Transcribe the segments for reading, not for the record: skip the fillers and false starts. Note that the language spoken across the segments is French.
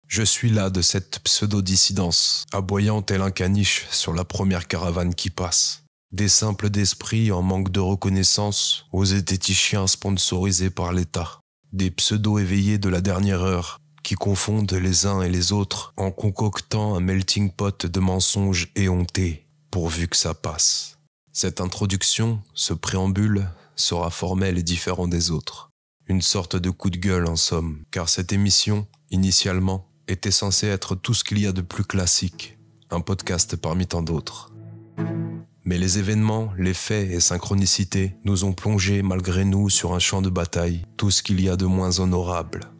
Je suis là de cette pseudo-dissidence, aboyant tel un caniche sur la première caravane qui passe. Des simples d'esprit en manque de reconnaissance aux zététiciens sponsorisés par l'État. Des pseudo-éveillés de la dernière heure qui confondent les uns et les autres en concoctant un melting pot de mensonges éhontés, pourvu que ça passe. Cette introduction, ce préambule, sera formel et différent des autres. Une sorte de coup de gueule en somme, car cette émission, initialement, était censée être tout ce qu'il y a de plus classique, un podcast parmi tant d'autres. Mais les événements, les faits et synchronicités nous ont plongés malgré nous sur un champ de bataille, tout ce qu'il y a de moins honorable.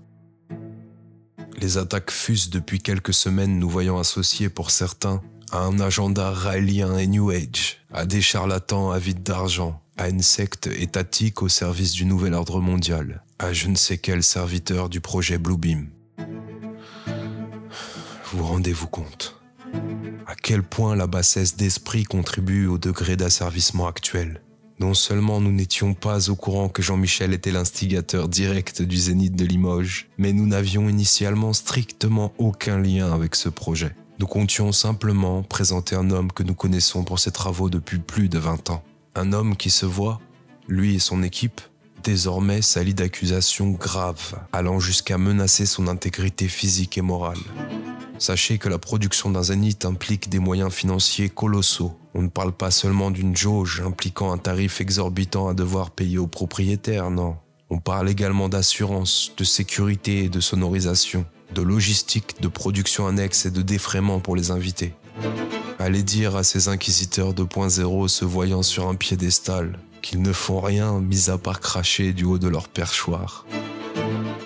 Les attaques fusent depuis quelques semaines nous voyant associés pour certains à un agenda raélien et New Age, à des charlatans avides d'argent, à une secte étatique au service du nouvel ordre mondial, à je ne sais quel serviteur du projet Bluebeam. Vous rendez-vous compte à quel point la bassesse d'esprit contribue au degré d'asservissement actuel. Non seulement nous n'étions pas au courant que Jean-Michel était l'instigateur direct du Zénith de Limoges, mais nous n'avions initialement strictement aucun lien avec ce projet. Nous comptions simplement présenter un homme que nous connaissons pour ses travaux depuis plus de 20 ans. Un homme qui se voit, lui et son équipe, désormais sali d'accusations graves, allant jusqu'à menacer son intégrité physique et morale. Sachez que la production d'un Zénith implique des moyens financiers colossaux. On ne parle pas seulement d'une jauge impliquant un tarif exorbitant à devoir payer aux propriétaires, non. On parle également d'assurance, de sécurité et de sonorisation, de logistique, de production annexe et de défraiement pour les invités. Allez dire à ces inquisiteurs 2.0 se voyant sur un piédestal qu'ils ne font rien mis à part cracher du haut de leur perchoir.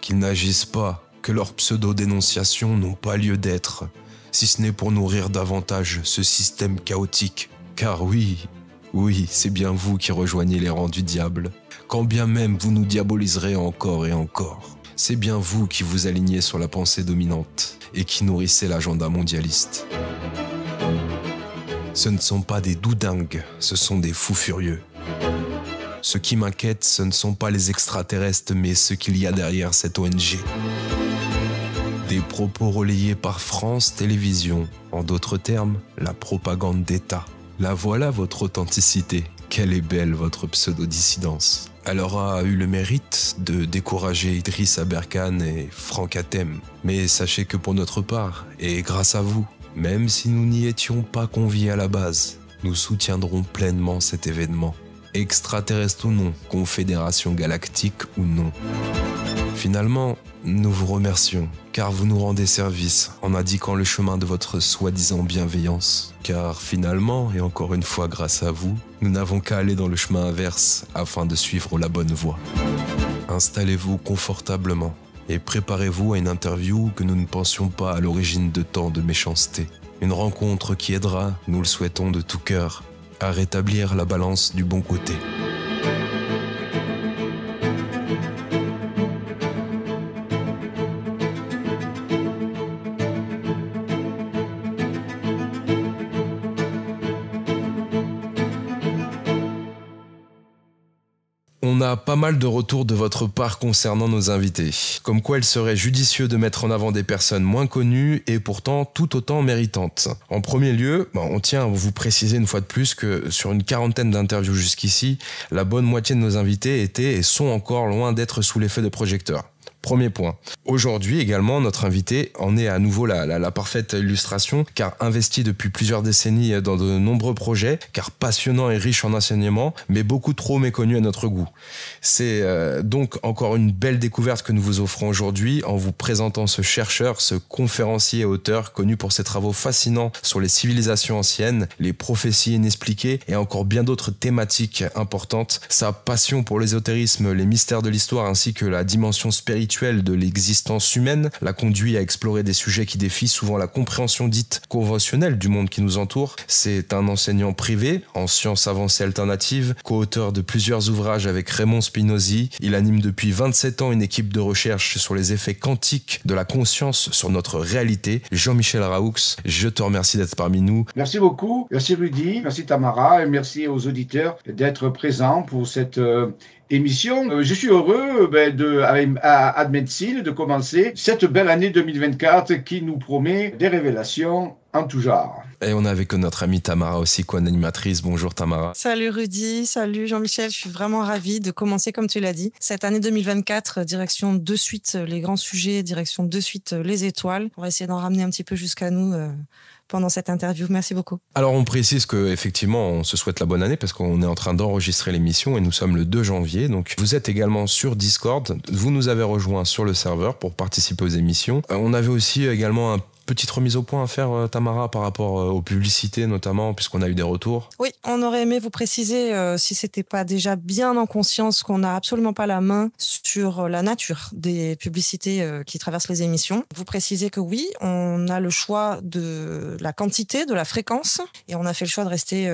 Qu'ils n'agissent pas, que leurs pseudo-dénonciations n'ont pas lieu d'être, si ce n'est pour nourrir davantage ce système chaotique. Car oui, c'est bien vous qui rejoignez les rangs du diable. Quand bien même vous nous diaboliserez encore et encore, c'est bien vous qui vous alignez sur la pensée dominante et qui nourrissez l'agenda mondialiste. Ce ne sont pas des doudingues, ce sont des fous furieux. Ce qui m'inquiète, ce ne sont pas les extraterrestres, mais ce qu'il y a derrière cette ONG. Des propos relayés par France Télévisions, en d'autres termes, la propagande d'État. Là voilà votre authenticité. Quelle est belle votre pseudo-dissidence. Elle aura eu le mérite de décourager Idriss Aberkan et Franck Hatem. Mais sachez que pour notre part, et grâce à vous, même si nous n'y étions pas conviés à la base, nous soutiendrons pleinement cet événement. Extraterrestre ou non, confédération galactique ou non. Finalement, nous vous remercions, car vous nous rendez service en indiquant le chemin de votre soi-disant bienveillance. Car finalement, et encore une fois grâce à vous, nous n'avons qu'à aller dans le chemin inverse afin de suivre la bonne voie. Installez-vous confortablement et préparez-vous à une interview que nous ne pensions pas à l'origine de tant de méchanceté. Une rencontre qui aidera, nous le souhaitons de tout cœur, à rétablir la balance du bon côté. On a pas mal de retours de votre part concernant nos invités, comme quoi il serait judicieux de mettre en avant des personnes moins connues et pourtant tout autant méritantes. En premier lieu, on tient à vous préciser une fois de plus que sur une quarantaine d'interviews jusqu'ici, la bonne moitié de nos invités étaient et sont encore loin d'être sous l'effet de projecteurs. Premier point. Aujourd'hui également, notre invité en est à nouveau la parfaite illustration, car investi depuis plusieurs décennies dans de nombreux projets, car passionnant et riche en enseignements, mais beaucoup trop méconnu à notre goût. C'est donc encore une belle découverte que nous vous offrons aujourd'hui en vous présentant ce chercheur, ce conférencier et auteur connu pour ses travaux fascinants sur les civilisations anciennes, les prophéties inexpliquées et encore bien d'autres thématiques importantes. Sa passion pour l'ésotérisme, les mystères de l'histoire ainsi que la dimension spirituelle de l'existence humaine l'a conduit à explorer des sujets qui défient souvent la compréhension dite conventionnelle du monde qui nous entoure. C'est un enseignant privé en sciences avancées alternatives, co-auteur de plusieurs ouvrages avec Raymond Spinozzi. Il anime depuis 27 ans une équipe de recherche sur les effets quantiques de la conscience sur notre réalité. Jean-Michel Raoux, je te remercie d'être parmi nous. Merci beaucoup, merci Rudy, merci Tamara et merci aux auditeurs d'être présents pour cette émission. Je suis heureux avec AdMédecine de commencer cette belle année 2024 qui nous promet des révélations en tout genre. Et on est avec notre amie Tamara aussi, co-animatrice. Bonjour Tamara. Salut Rudy, salut Jean-Michel, je suis vraiment ravie de commencer comme tu l'as dit. Cette année 2024, direction de suite les grands sujets, direction de suite les étoiles. On va essayer d'en ramener un petit peu jusqu'à nous pendant cette interview. Merci beaucoup. Alors on précise qu'effectivement on se souhaite la bonne année parce qu'on est en train d'enregistrer l'émission et nous sommes le 2 janvier. Donc vous êtes également sur Discord, vous nous avez rejoints sur le serveur pour participer aux émissions. On avait aussi également petite remise au point à faire, Tamara, par rapport aux publicités notamment, puisqu'on a eu des retours. Oui, on aurait aimé vous préciser, si c'était pas déjà bien en conscience, qu'on n'a absolument pas la main sur la nature des publicités qui traversent les émissions. Vous précisez que oui, on a le choix de la quantité, de la fréquence, et on a fait le choix de rester...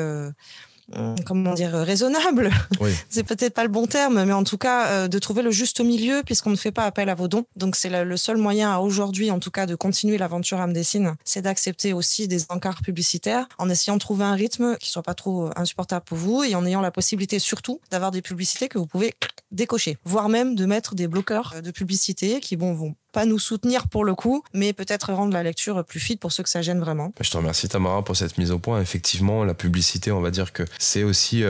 comment dire, raisonnable. Oui. C'est peut-être pas le bon terme, mais en tout cas, de trouver le juste milieu puisqu'on ne fait pas appel à vos dons. Donc, c'est le seul moyen à aujourd'hui, en tout cas, de continuer l'aventure âme dessine, c'est d'accepter aussi des encarts publicitaires en essayant de trouver un rythme qui soit pas trop insupportable pour vous et en ayant la possibilité surtout d'avoir des publicités que vous pouvez décocher, voire même de mettre des bloqueurs de publicité qui vont pas nous soutenir pour le coup, mais peut-être rendre la lecture plus fluide pour ceux que ça gêne vraiment. Je te remercie Tamara pour cette mise au point. Effectivement, la publicité, on va dire que c'est aussi,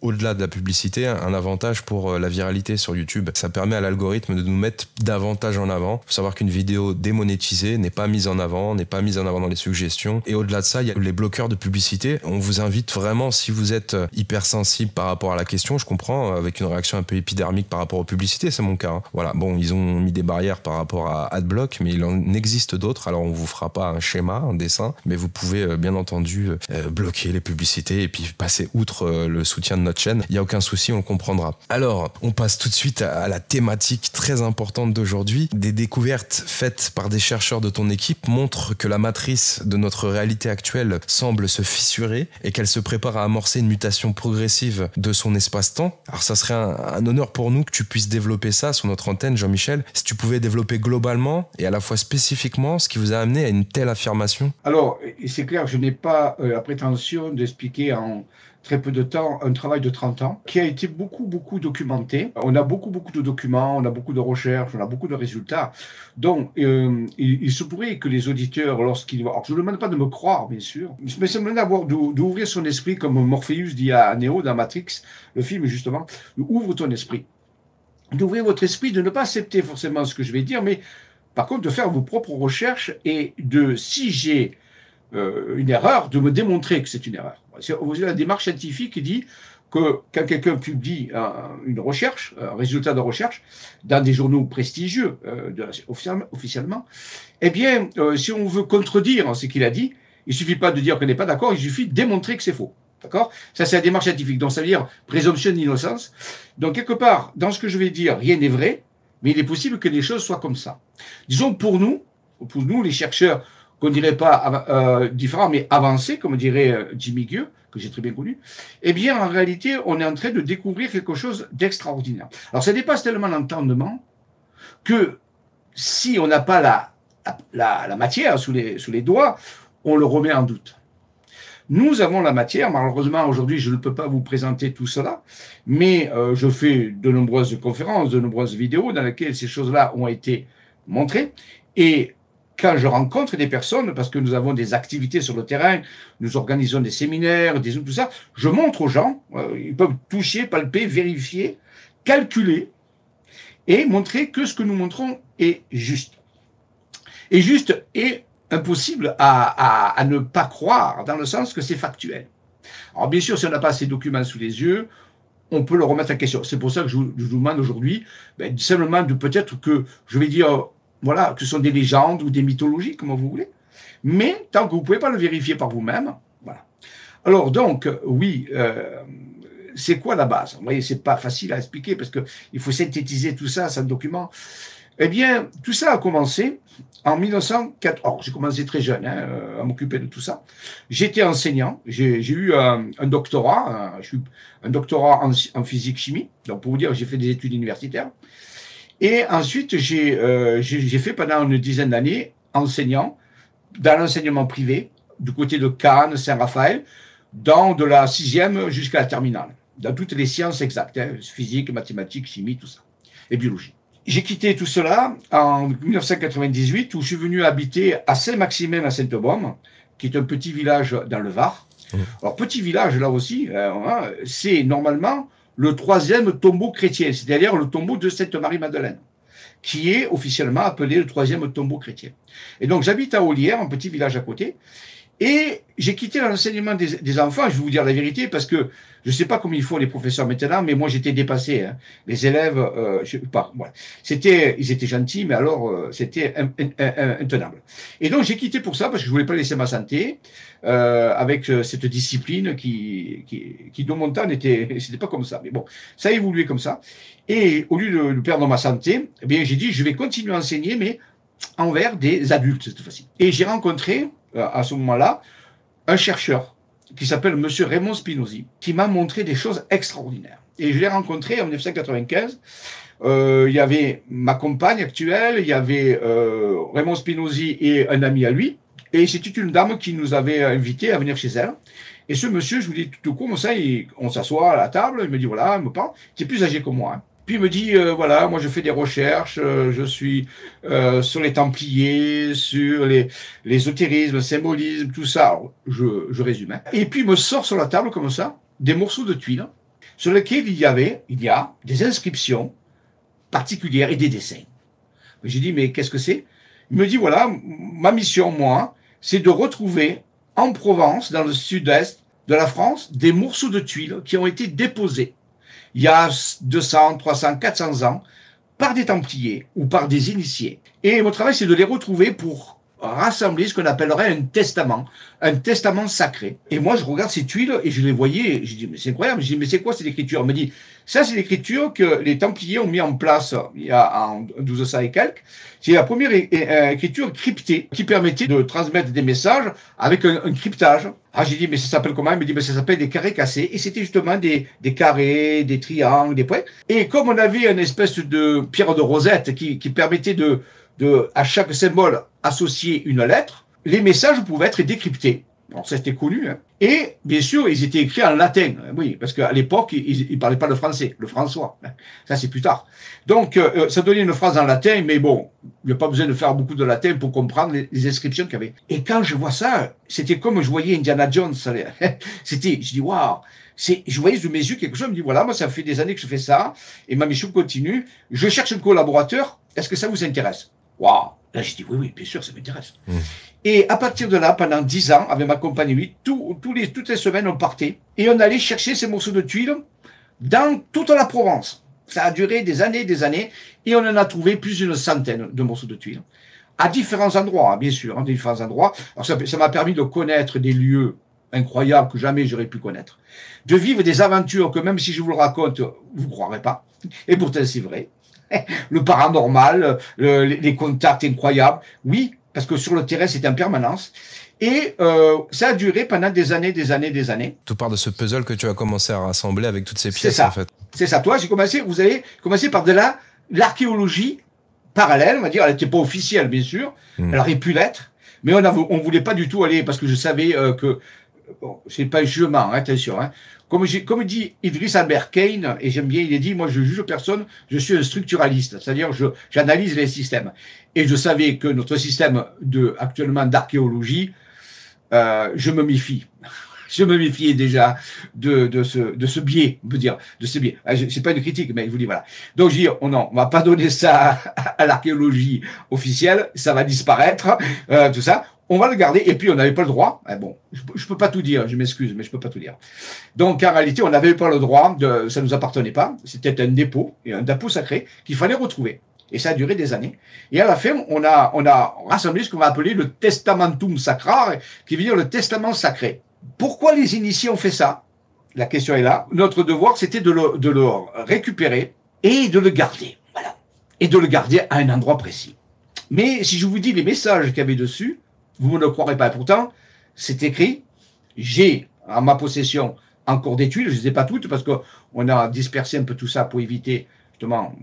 au-delà de la publicité, un avantage pour la viralité sur YouTube. Ça permet à l'algorithme de nous mettre davantage en avant. Il faut savoir qu'une vidéo démonétisée n'est pas mise en avant, n'est pas mise en avant dans les suggestions. Et au-delà de ça, il y a les bloqueurs de publicité. On vous invite vraiment, si vous êtes hypersensible par rapport à la question, je comprends, avec une réaction un peu épidermique par rapport aux publicités, c'est mon cas. Hein. Voilà, bon, ils ont mis des barrières par rapport à Adblock, mais il en existe d'autres. Alors on vous fera pas un schéma, un dessin, mais vous pouvez bien entendu bloquer les publicités et puis passer outre le soutien de notre chaîne. Il n'y a aucun souci, on le comprendra. Alors, on passe tout de suite à la thématique très importante d'aujourd'hui. Des découvertes faites par des chercheurs de ton équipe montrent que la matrice de notre réalité actuelle semble se fissurer et qu'elle se prépare à amorcer une mutation progressive de son espace-temps. Alors ça serait un honneur pour nous que tu puisses développer ça sur notre antenne, Jean-Michel. Si tu pouvais développer globalement et à la fois spécifiquement ce qui vous a amené à une telle affirmation. Alors, c'est clair, je n'ai pas la prétention d'expliquer en très peu de temps un travail de 30 ans qui a été beaucoup documenté. On a beaucoup de documents, on a beaucoup de recherches, on a beaucoup de résultats. Donc, il se pourrait que les auditeurs, lorsqu'ils voient... Alors, je ne demande pas de me croire, bien sûr, mais ça me demande d'ouvrir son esprit comme Morpheus dit à Neo dans Matrix, le film justement, ouvre ton esprit. D'ouvrir votre esprit, de ne pas accepter forcément ce que je vais dire, mais par contre de faire vos propres recherches et de, si j'ai une erreur, de me démontrer que c'est une erreur. La démarche scientifique dit que quand quelqu'un publie une recherche, un résultat de recherche, dans des journaux prestigieux, officiellement, eh bien, si on veut contredire ce qu'il a dit, il ne suffit pas de dire qu'on n'est pas d'accord, il suffit de démontrer que c'est faux. D'accord? Ça, c'est la démarche scientifique. Donc, ça veut dire présomption d'innocence. Donc, quelque part, dans ce que je vais dire, rien n'est vrai, mais il est possible que les choses soient comme ça. Disons, pour nous les chercheurs, qu'on ne dirait pas différents, mais avancés, comme dirait Jimmy Gueux, que j'ai très bien connu, eh bien, en réalité, on est en train de découvrir quelque chose d'extraordinaire. Alors, ça dépasse tellement l'entendement que si on n'a pas la matière sous les doigts, on le remet en doute. Nous avons la matière, malheureusement aujourd'hui je ne peux pas vous présenter tout cela, mais je fais de nombreuses conférences, de nombreuses vidéos dans lesquelles ces choses-là ont été montrées, et quand je rencontre des personnes, parce que nous avons des activités sur le terrain, nous organisons des séminaires, tout ça, je montre aux gens, ils peuvent toucher, palper, vérifier, calculer, et montrer que ce que nous montrons est juste. Et juste est impossible à ne pas croire, dans le sens que c'est factuel. Alors bien sûr, si on n'a pas ces documents sous les yeux, on peut le remettre en question. C'est pour ça que je vous demande aujourd'hui, simplement de peut-être que, je vais dire, voilà, que ce sont des légendes ou des mythologies, comme vous voulez, mais tant que vous ne pouvez pas le vérifier par vous-même, voilà. Alors donc, oui, c'est quoi la base? Vous voyez, c'est pas facile à expliquer, parce qu'il faut synthétiser tout ça, sans document. Eh bien, tout ça a commencé en 1904. Or, j'ai commencé très jeune à m'occuper de tout ça. J'étais enseignant. J'ai eu un doctorat. Je suis un doctorat en physique-chimie. Donc, pour vous dire, j'ai fait des études universitaires. Et ensuite, j'ai fait pendant une dizaine d'années enseignant dans l'enseignement privé, du côté de Cannes, Saint-Raphaël, dans de la 6e jusqu'à la terminale. dans toutes les sciences exactes, hein, physique, mathématiques, chimie, tout ça, et biologie. J'ai quitté tout cela en 1998, où je suis venu habiter à Saint-Maximin à Sainte-Baume, qui est un petit village dans le Var. Alors, petit village, là aussi, c'est normalement le 3e tombeau chrétien, c'est-à-dire le tombeau de Sainte-Marie-Madeleine, qui est officiellement appelé le 3e tombeau chrétien. Et donc, j'habite à Ollières, un petit village à côté, et j'ai quitté l'enseignement des enfants, je vais vous dire la vérité, parce que je ne sais pas comment ils font les professeurs maintenant, mais moi j'étais dépassé. Hein. Les élèves, je sais pas, voilà. Ils étaient gentils, mais alors c'était intenable. Et donc j'ai quitté pour ça, parce que je ne voulais pas laisser ma santé, avec cette discipline qui dans mon temps, c'était pas comme ça. Mais bon, ça a évolué comme ça. Et au lieu de perdre ma santé, eh bien j'ai dit, je vais continuer à enseigner, mais envers des adultes cette fois-ci. Et j'ai rencontré, à ce moment-là, un chercheur qui s'appelle Monsieur Raymond Spinozzi, qui m'a montré des choses extraordinaires. Et je l'ai rencontré en 1995. Il y avait ma compagne actuelle, il y avait Raymond Spinozzi et un ami à lui. Et c'était une dame qui nous avait invités à venir chez elle. Et ce monsieur, je vous dis tout court, comme ça, on s'assoit à la table, il me dit, voilà, il me parle, il est plus âgé que moi. Hein. Puis il me dit, voilà, moi je fais des recherches, je suis sur les Templiers, sur l'ésotérisme, le symbolisme, tout ça. Alors, je résume. Hein. Et puis il me sort sur la table comme ça des morceaux de tuiles sur lesquels il y a des inscriptions particulières et des dessins. J'ai dit, mais qu'est-ce que c'est? Il me dit, voilà, ma mission, moi, c'est de retrouver en Provence, dans le sud-est de la France, des morceaux de tuiles qui ont été déposés il y a 200, 300, 400 ans, par des Templiers ou par des initiés. Et mon travail, c'est de les retrouver pour rassembler ce qu'on appellerait un testament sacré. Et moi, je regarde ces tuiles et je les voyais, et je dis, mais c'est incroyable, je dis, mais c'est quoi cette écriture? On me dit, ça, c'est l'écriture que les Templiers ont mis en place il y a en 1200 et quelques. C'est la première écriture cryptée qui permettait de transmettre des messages avec un cryptage. Ah, j'ai dit, mais ça s'appelle comment? Il me dit, mais ça s'appelle des carrés cassés. Et c'était justement des carrés, des triangles, des points. Et comme on avait une espèce de pierre de rosette qui permettait à chaque symbole associer une lettre, les messages pouvaient être décryptés. Alors ça c'était connu. Hein. Et bien sûr, ils étaient écrits en latin. Oui, parce qu'à l'époque, ils ne parlaient pas le français, le François. Ça c'est plus tard. Donc ça donnait une phrase en latin, mais bon, il n'y a pas besoin de faire beaucoup de latin pour comprendre les inscriptions qu'il y avait. Et quand je vois ça, c'était comme je voyais Indiana Jones. Je dis, waouh! Je voyais de mes yeux quelque chose, je me dis, voilà, moi ça fait des années que je fais ça, et ma mission continue. Je cherche un collaborateur, est-ce que ça vous intéresse? Waouh! Là, j'ai dit, oui, bien sûr, ça m'intéresse. Et à partir de là, pendant 10 ans, avec ma compagne, lui, toutes les semaines, on partait et on allait chercher ces morceaux de tuiles dans toute la Provence. Ça a duré des années, et on en a trouvé plus d'une centaine de morceaux de tuiles, à différents endroits, bien sûr, différents endroits. Alors, ça m'a permis de connaître des lieux incroyables que jamais j'aurais pu connaître, de vivre des aventures que même si je vous le raconte, vous ne croirez pas, et pourtant c'est vrai. Le paranormal, les contacts incroyables, oui, parce que sur le terrain, c'était en permanence. Et ça a duré pendant des années. Tout part de ce puzzle que tu as commencé à rassembler avec toutes ces pièces, en fait. C'est ça. Toi, vous avez commencé par de l'archéologie parallèle, on va dire. Elle n'était pas officielle, bien sûr. Elle aurait pu l'être. Mais on ne voulait pas du tout aller, parce que je savais que... Bon, c'est pas un jugement, hein, attention. Hein. Comme dit Idriss Albert Kane, et j'aime bien, il a dit, moi je juge personne, je suis un structuraliste, c'est-à-dire j'analyse les systèmes. Et je savais que notre système actuellement d'archéologie, je me méfie. Je me méfiais déjà de ce biais, on peut dire, de ce biais. C'est pas une critique, mais je vous dis voilà. Donc je dis, oh non, on va pas donner ça à l'archéologie officielle, ça va disparaître, tout ça. On va le garder, et puis on n'avait pas le droit. Bon, je peux pas tout dire, je m'excuse, mais je peux pas tout dire. Donc en réalité, on n'avait pas le droit, ça nous appartenait pas. C'était un dépôt sacré qu'il fallait retrouver. Et ça a duré des années. Et à la fin, on a rassemblé ce qu'on va appeler le testamentum sacrare, qui veut dire le testament sacré. Pourquoi les initiés ont fait ça? La question est là. Notre devoir, c'était de le récupérer et de le garder. Voilà. Et de le garder à un endroit précis. Mais si je vous dis les messages qu'il y avait dessus, vous ne le croirez pas. Pourtant, c'est écrit. J'ai en ma possession encore des tuiles. Je ne les ai pas toutes parce qu'on a dispersé un peu tout ça pour éviter justement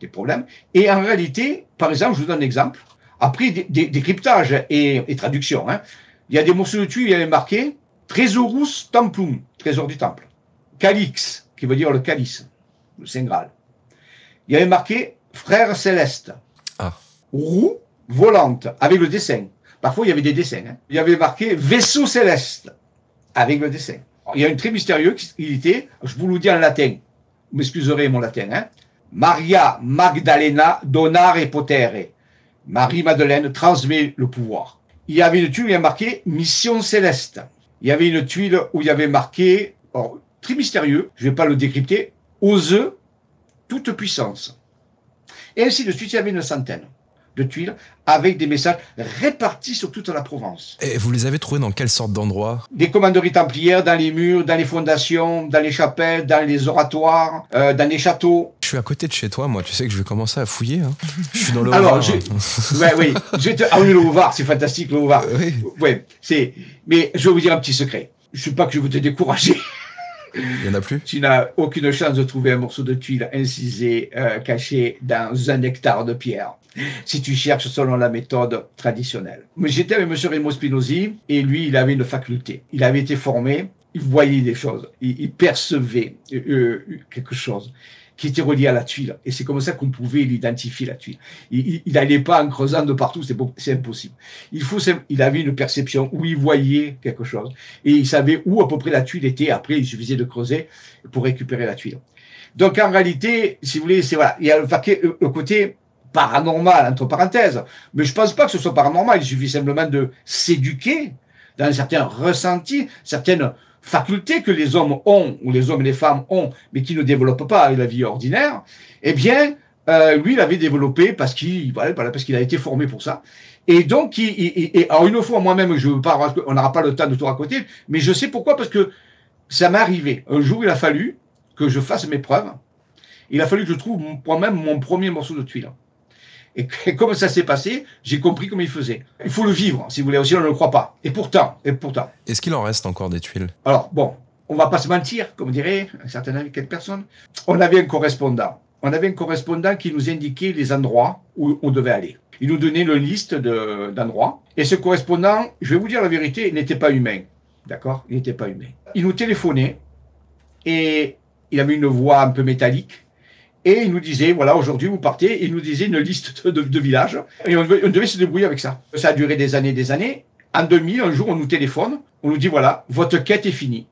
des problèmes. Et en réalité, par exemple, je vous donne un exemple. Après des cryptages et traductions, hein, il y a des morceaux de tuiles, il y avait marqué Tresorus Templum, trésor du temple. Calix, qui veut dire le calice, le Saint Graal. Il y avait marqué frère céleste, roue volante, avec le dessin. Parfois, il y avait des dessins. Hein. Il y avait marqué vaisseau céleste, avec le dessin. Alors, il y a un très mystérieux, il était, je vous le dis en latin, vous m'excuserez mon latin, hein. Maria Magdalena donare potere. Marie-Madeleine transmet le pouvoir. Il y avait une tuile où il y a marqué mission céleste. Il y avait une tuile où il y avait marqué, alors, très mystérieux, je ne vais pas le décrypter, aux œufs, toute puissance. Et ainsi de suite, il y avait une centaine de tuiles avec des messages répartis sur toute la Provence. Et vous les avez trouvés dans quelle sorte d'endroit? Des commanderies templières, dans les murs, dans les fondations, dans les chapelles, dans les oratoires, dans les châteaux. Je suis à côté de chez toi, moi, tu sais que je vais commencer à fouiller. Hein. Je suis dans le Alors, Haut-Var. oui. Ah oui, le Haut-Var, c'est fantastique, le Haut-Var. Oui. Ouais, mais je vais vous dire un petit secret. Je ne suis pas que je veux te décourager. Il n'y en a plus? Tu n'as aucune chance de trouver un morceau de tuile incisé, caché dans un hectare de pierre, si tu cherches selon la méthode traditionnelle. Mais j'étais avec M. Remo Spinozzi, et lui, il avait une faculté. Il avait été formé, il voyait des choses, il percevait quelque chose qui était relié à la tuile. Et c'est comme ça qu'on pouvait l'identifier, la tuile. Il n'allait pas en creusant de partout, c'est impossible. Il avait une perception où il voyait quelque chose. Et il savait où à peu près la tuile était. Après, il suffisait de creuser pour récupérer la tuile. Donc en réalité, si vous voulez, voilà, il y a le côté paranormal, entre parenthèses. Mais je ne pense pas que ce soit paranormal. Il suffit simplement de s'éduquer dans un certain ressenti, certaines facultés que les hommes ont, ou les hommes et les femmes ont, mais qui ne développent pas avec la vie ordinaire, eh bien, lui, il avait développé parce qu'il a été formé pour ça. Et donc, alors une fois, moi-même, je veux pas, on n'aura pas le temps de tout raconter, mais je sais pourquoi, parce que ça m'est arrivé. Un jour, il a fallu que je fasse mes preuves. Il a fallu que je trouve moi-même mon premier morceau de tuile. Et comme ça s'est passé, j'ai compris comment il faisait. Il faut le vivre, si vous voulez, aussi on ne le croit pas. Et pourtant. Est-ce qu'il en reste encore des tuiles? Alors, bon, on ne va pas se mentir, comme dirait un certain avis, quelques personnes. On avait un correspondant. On avait un correspondant qui nous indiquait les endroits où on devait aller. Il nous donnait une liste d'endroits. Et ce correspondant, je vais vous dire la vérité, il n'était pas humain. D'accord? Il n'était pas humain. Il nous téléphonait et il avait une voix un peu métallique. Et il nous disait, voilà, aujourd'hui vous partez, il nous disait une liste de villages, et on devait se débrouiller avec ça. Ça a duré des années, des années. En 2000, un jour, on nous téléphone, on nous dit, voilà, votre quête est finie.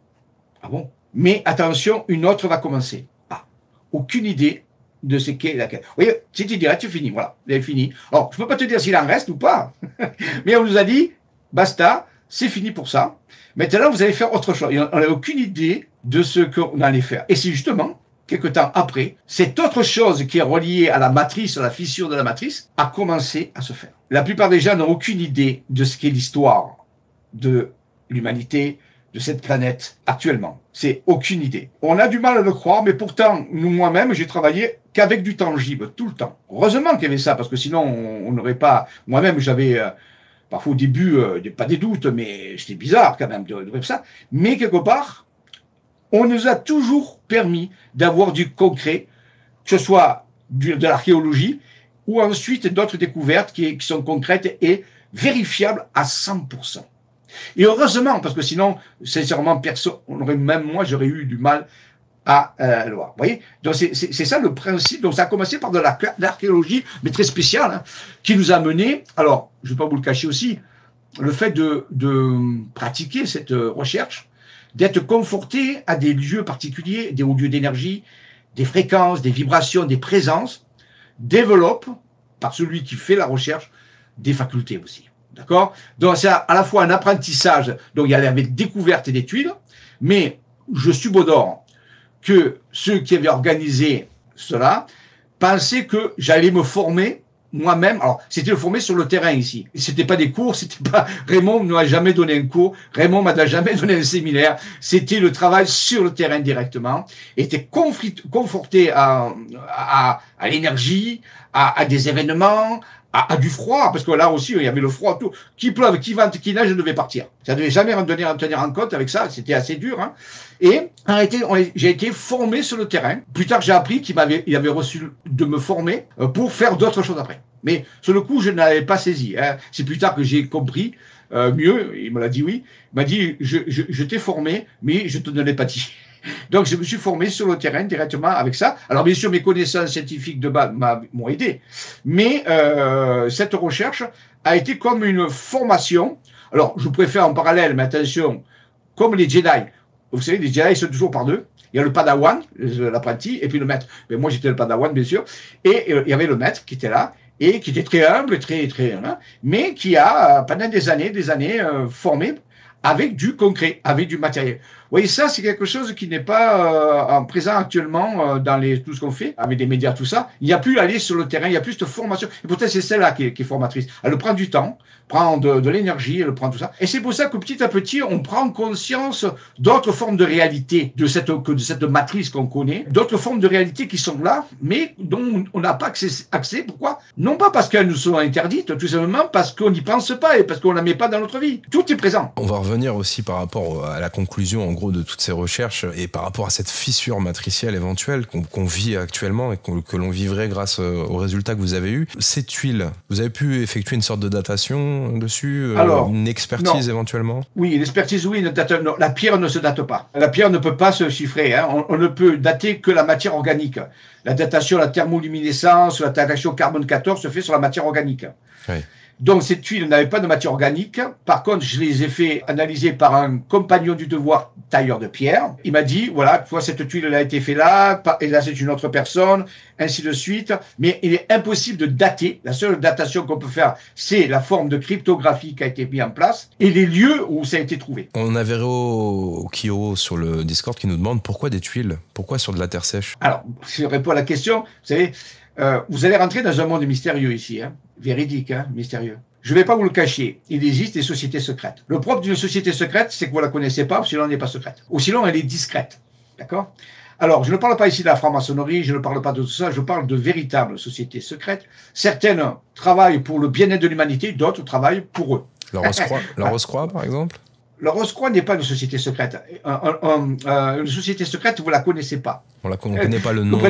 Ah bon? Mais attention, une autre va commencer. Ah, aucune idée de ce qu'est la quête. Vous voyez, c'était direct, c'est fini, voilà, elle est finie. Alors, je ne peux pas te dire s'il en reste ou pas, mais on nous a dit, basta, c'est fini pour ça. Maintenant, vous allez faire autre chose. Et on n'a aucune idée de ce qu'on allait faire. Et c'est justement, quelque temps après, cette autre chose qui est reliée à la matrice, à la fissure de la matrice, a commencé à se faire. La plupart des gens n'ont aucune idée de ce qu'est l'histoire de l'humanité, de cette planète actuellement. C'est aucune idée. On a du mal à le croire, mais pourtant, moi-même, j'ai travaillé qu'avec du tangible, tout le temps. Heureusement qu'il y avait ça, parce que sinon, on n'aurait pas... Moi-même, j'avais... parfois au début, pas des doutes, mais c'était bizarre quand même de faire ça. Mais quelque part, on nous a toujours permis d'avoir du concret, que ce soit de l'archéologie ou ensuite d'autres découvertes qui sont concrètes et vérifiables à 100%. Et heureusement, parce que sinon, sincèrement, moi, j'aurais eu du mal à le voir. Vous voyez? Donc, c'est ça le principe. Donc, ça a commencé par de l'archéologie, mais très spéciale, hein, qui nous a mené, alors, je ne vais pas vous le cacher aussi, le fait de pratiquer cette recherche, d'être conforté à des lieux particuliers, des hauts lieux d'énergie, des fréquences, des vibrations, des présences, développe, par celui qui fait la recherche, des facultés aussi. D'accord? Donc c'est à la fois un apprentissage, donc il y avait découverte des tuiles, mais je subodore que ceux qui avaient organisé cela pensaient que j'allais me former moi-même. Alors, c'était le former sur le terrain ici. C'était pas des cours, c'était pas... Raymond ne m'a jamais donné un cours, Raymond m'a jamais donné un séminaire. C'était le travail sur le terrain directement. Était conforté à l'énergie, à des événements, à du froid, parce que là aussi, il y avait le froid, tout. Qui pleuve, qui vente, qui neige, je devais partir. Ça ne devait jamais tenir en compte avec ça, c'était assez dur. Hein. Et en réalité, j'ai été formé sur le terrain. Plus tard, j'ai appris qu'il avait reçu de me former pour faire d'autres choses après. Mais sur le coup, je ne l'avais pas saisi. Hein. C'est plus tard que j'ai compris mieux, il me l'a dit oui. Il m'a dit, je t'ai formé, mais je ne te l'ai pas dit. Donc, je me suis formé sur le terrain directement avec ça. Alors, bien sûr, mes connaissances scientifiques de base m'ont aidé. Mais cette recherche a été comme une formation. Alors, je préfère en parallèle, mais attention, comme les Jedi. Vous savez, les Jedi sont toujours par deux. Il y a le Padawan, l'apprenti, et puis le maître. Mais moi, j'étais le Padawan, bien sûr. Et il y avait le maître qui était là, et qui était très humble, très, hein, mais qui a, pendant des années, formé avec du concret, avec du matériel. Vous voyez, ça, c'est quelque chose qui n'est pas en présent actuellement dans tout ce qu'on fait, avec des médias, tout ça. Il n'y a plus à aller sur le terrain, il n'y a plus cette formation. Et pourtant, c'est celle-là qui est formatrice. Elle prend du temps, prend de l'énergie, elle prend tout ça. Et c'est pour ça que petit à petit, on prend conscience d'autres formes de réalité, de cette matrice qu'on connaît, d'autres formes de réalité qui sont là, mais dont on n'a pas accès. Pourquoi? Non pas parce qu'elles nous sont interdites, tout simplement parce qu'on n'y pense pas et parce qu'on ne la met pas dans notre vie. Tout est présent. On va revenir aussi par rapport à la conclusion, en gros, de toutes ces recherches et par rapport à cette fissure matricielle éventuelle qu'on vit actuellement et que l'on vivrait grâce aux résultats que vous avez eus. Ces tuiles, vous avez pu effectuer une sorte de datation dessus, alors, une expertise non. éventuellement? Oui, l'expertise, oui. Non, la pierre ne se date pas. La pierre ne peut pas se chiffrer. Hein. On ne peut dater que la matière organique. La datation, la thermoluminescence, la datation carbone 14 se fait sur la matière organique. Oui. Donc, ces tuiles n'avaient pas de matière organique. Par contre, je les ai fait analyser par un compagnon du devoir, tailleur de pierre. Il m'a dit, voilà, toi, cette tuile, elle a été faite là, et là, c'est une autre personne, ainsi de suite. Mais il est impossible de dater. La seule datation qu'on peut faire, c'est la forme de cryptographie qui a été mise en place et les lieux où ça a été trouvé. On a Véro Kyo sur le Discord qui nous demande pourquoi des tuiles? Pourquoi sur de la terre sèche? Alors, si je réponds à la question, vous savez, vous allez rentrer dans un monde mystérieux ici, hein, véridique, hein, mystérieux. Je ne vais pas vous le cacher, il existe des sociétés secrètes. Le propre d'une société secrète, c'est que vous ne la connaissez pas, sinon elle n'est pas secrète. Ou sinon, elle est discrète. D'accord? Alors, je ne parle pas ici de la franc-maçonnerie, je ne parle pas de tout ça, je parle de véritables sociétés secrètes. Certaines travaillent pour le bien-être de l'humanité, d'autres travaillent pour eux. La Rose-Croix, par exemple? La Rose-Croix n'est pas une société secrète. Une société secrète, vous ne la connaissez pas. On ne connaît pas le nom.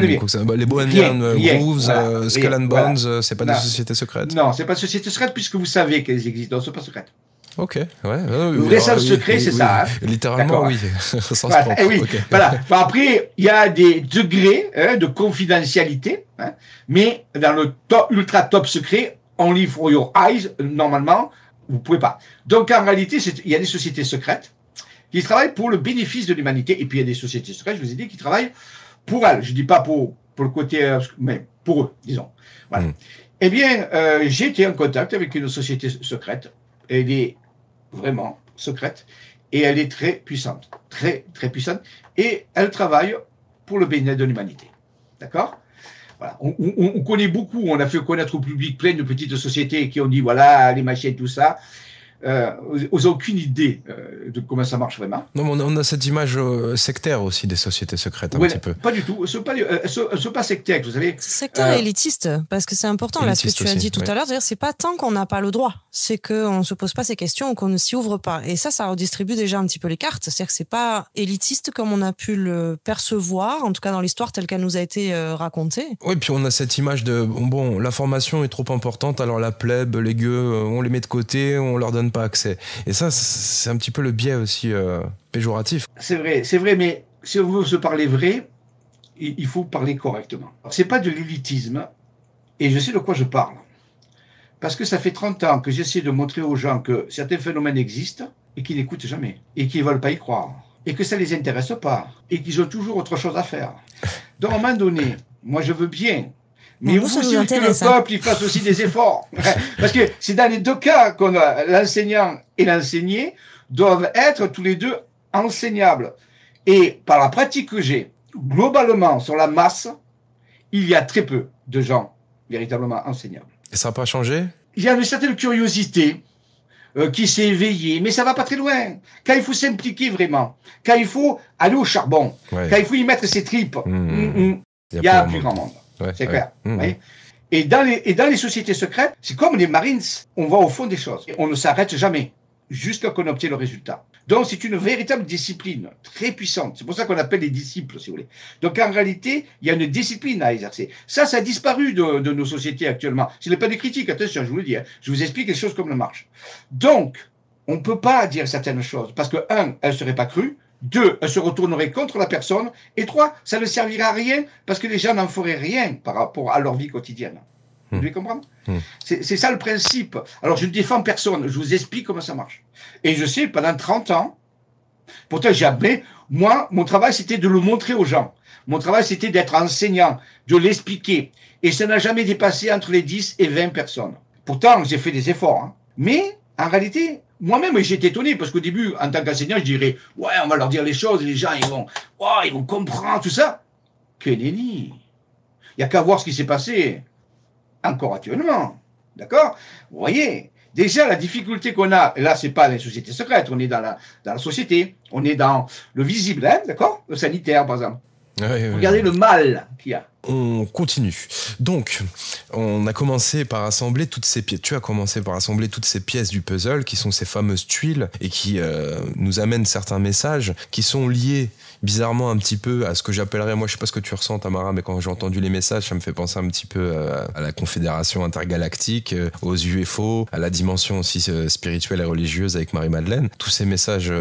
Les Bohemian Grooves, Skull and Bones, voilà. C'est pas des sociétés secrètes? Non, c'est pas des sociétés secrètes puisque vous savez qu'elles existent, donc ce n'est pas secrète. Ok, ouais. Le vrai sens secret, c'est ça. Hein. Littéralement, oui. Voilà, oui. Okay. Voilà. Enfin, après, il y a des degrés de confidentialité, hein, mais dans le ultra top secret, only for your eyes, normalement, vous ne pouvez pas. Donc, en réalité, il y a des sociétés secrètes qui travaillent pour le bénéfice de l'humanité. Et puis, il y a des sociétés secrètes, je vous ai dit, qui travaillent pour elles. Je ne dis pas pour le côté, mais pour eux, disons. Voilà. Eh bien, j'ai été en contact avec une société secrète. Elle est vraiment secrète. Et elle est très puissante. Très, très puissante. Et elle travaille pour le bien-être de l'humanité. D'accord ? Voilà. On connaît beaucoup, on a fait connaître au public plein de petites sociétés qui ont dit voilà, les machines, tout ça. Vous n'avez aucune idée de comment ça marche vraiment. Non, mais on a cette image sectaire aussi des sociétés secrètes, un petit peu. Pas du tout. Elles ne sont pas sectaires, vous savez. Sectaire et élitiste, parce que c'est important, là, ce que tu as dit tout à l'heure. C'est pas tant qu'on n'a pas le droit, c'est qu'on ne se pose pas ces questions ou qu'on ne s'y ouvre pas. Et ça redistribue déjà un petit peu les cartes. C'est-à-dire que c'est pas élitiste comme on a pu le percevoir, en tout cas dans l'histoire telle qu'elle nous a été racontée. Oui, puis on a cette image de bon, l'information est trop importante, alors la plèbe, les gueux, on les met de côté, on leur donne pas accès. Et ça, c'est un petit peu le biais aussi péjoratif. C'est vrai, mais si on veut se parler vrai, il faut parler correctement. C'est pas de l'élitisme, et je sais de quoi je parle. Parce que ça fait 30 ans que j'essaie de montrer aux gens que certains phénomènes existent et qu'ils n'écoutent jamais, et qu'ils ne veulent pas y croire, et que ça ne les intéresse pas, et qu'ils ont toujours autre chose à faire. Donc, à un moment donné, moi je veux bien. Mais il faut aussi que le peuple il fasse aussi des efforts. Parce que c'est dans les deux cas qu'on a l'enseignant et l'enseigné doivent être tous les deux enseignables. Et par la pratique que j'ai, globalement, sur la masse, il y a très peu de gens véritablement enseignables. Et ça n'a pas changé? Il y a une certaine curiosité qui s'est éveillée, mais ça va pas très loin. Quand il faut s'impliquer vraiment, quand il faut aller au charbon, quand il faut y mettre ses tripes, il y a plus grand monde. Ouais, c'est clair. Et dans les sociétés secrètes, c'est comme les Marines. On va au fond des choses. Et on ne s'arrête jamais jusqu'à qu'on obtienne le résultat. Donc, c'est une véritable discipline très puissante. C'est pour ça qu'on appelle les disciples, si vous voulez. Donc, en réalité, il y a une discipline à exercer. Ça a disparu de nos sociétés actuellement. Ce n'est pas des critiques, attention, je vous le dis. Hein. Je vous explique les choses comme elles marchent. Donc, on ne peut pas dire certaines choses. Parce que, un, elles ne seraient pas crues. 2, elle se retournerait contre la personne. Et 3, ça ne servirait à rien parce que les gens n'en feraient rien par rapport à leur vie quotidienne. Vous devez comprendre? C'est ça le principe. Alors, je ne défends personne. Je vous explique comment ça marche. Et je sais, pendant 30 ans, pourtant, moi, mon travail, c'était de le montrer aux gens. Mon travail, c'était d'être enseignant, de l'expliquer. Et ça n'a jamais dépassé entre les 10 et 20 personnes. Pourtant, j'ai fait des efforts. Hein. Mais, en réalité, moi-même, j'étais étonné parce qu'au début, en tant qu'enseignant, je dirais, ouais, on va leur dire les choses, et les gens, ils vont comprendre tout ça. Que nenni. Il n'y a qu'à voir ce qui s'est passé encore actuellement. D'accord? Vous voyez, déjà, la difficulté qu'on a, et là, c'est pas les sociétés secrètes, on est dans la société, on est dans le visible, hein, d'accord? Le sanitaire, par exemple. Regardez le mal qu'il y a. On continue. Donc, on a commencé par assembler toutes ces pièces. Tu as commencé par assembler toutes ces pièces du puzzle qui sont ces fameuses tuiles et qui nous amènent certains messages qui sont liés bizarrement un petit peu à ce que j'appellerais, moi je sais pas ce que tu ressens Tamara, mais quand j'ai entendu les messages, ça me fait penser un petit peu à la Confédération intergalactique, aux UFO, à la dimension aussi spirituelle et religieuse avec Marie-Madeleine. Tous ces messages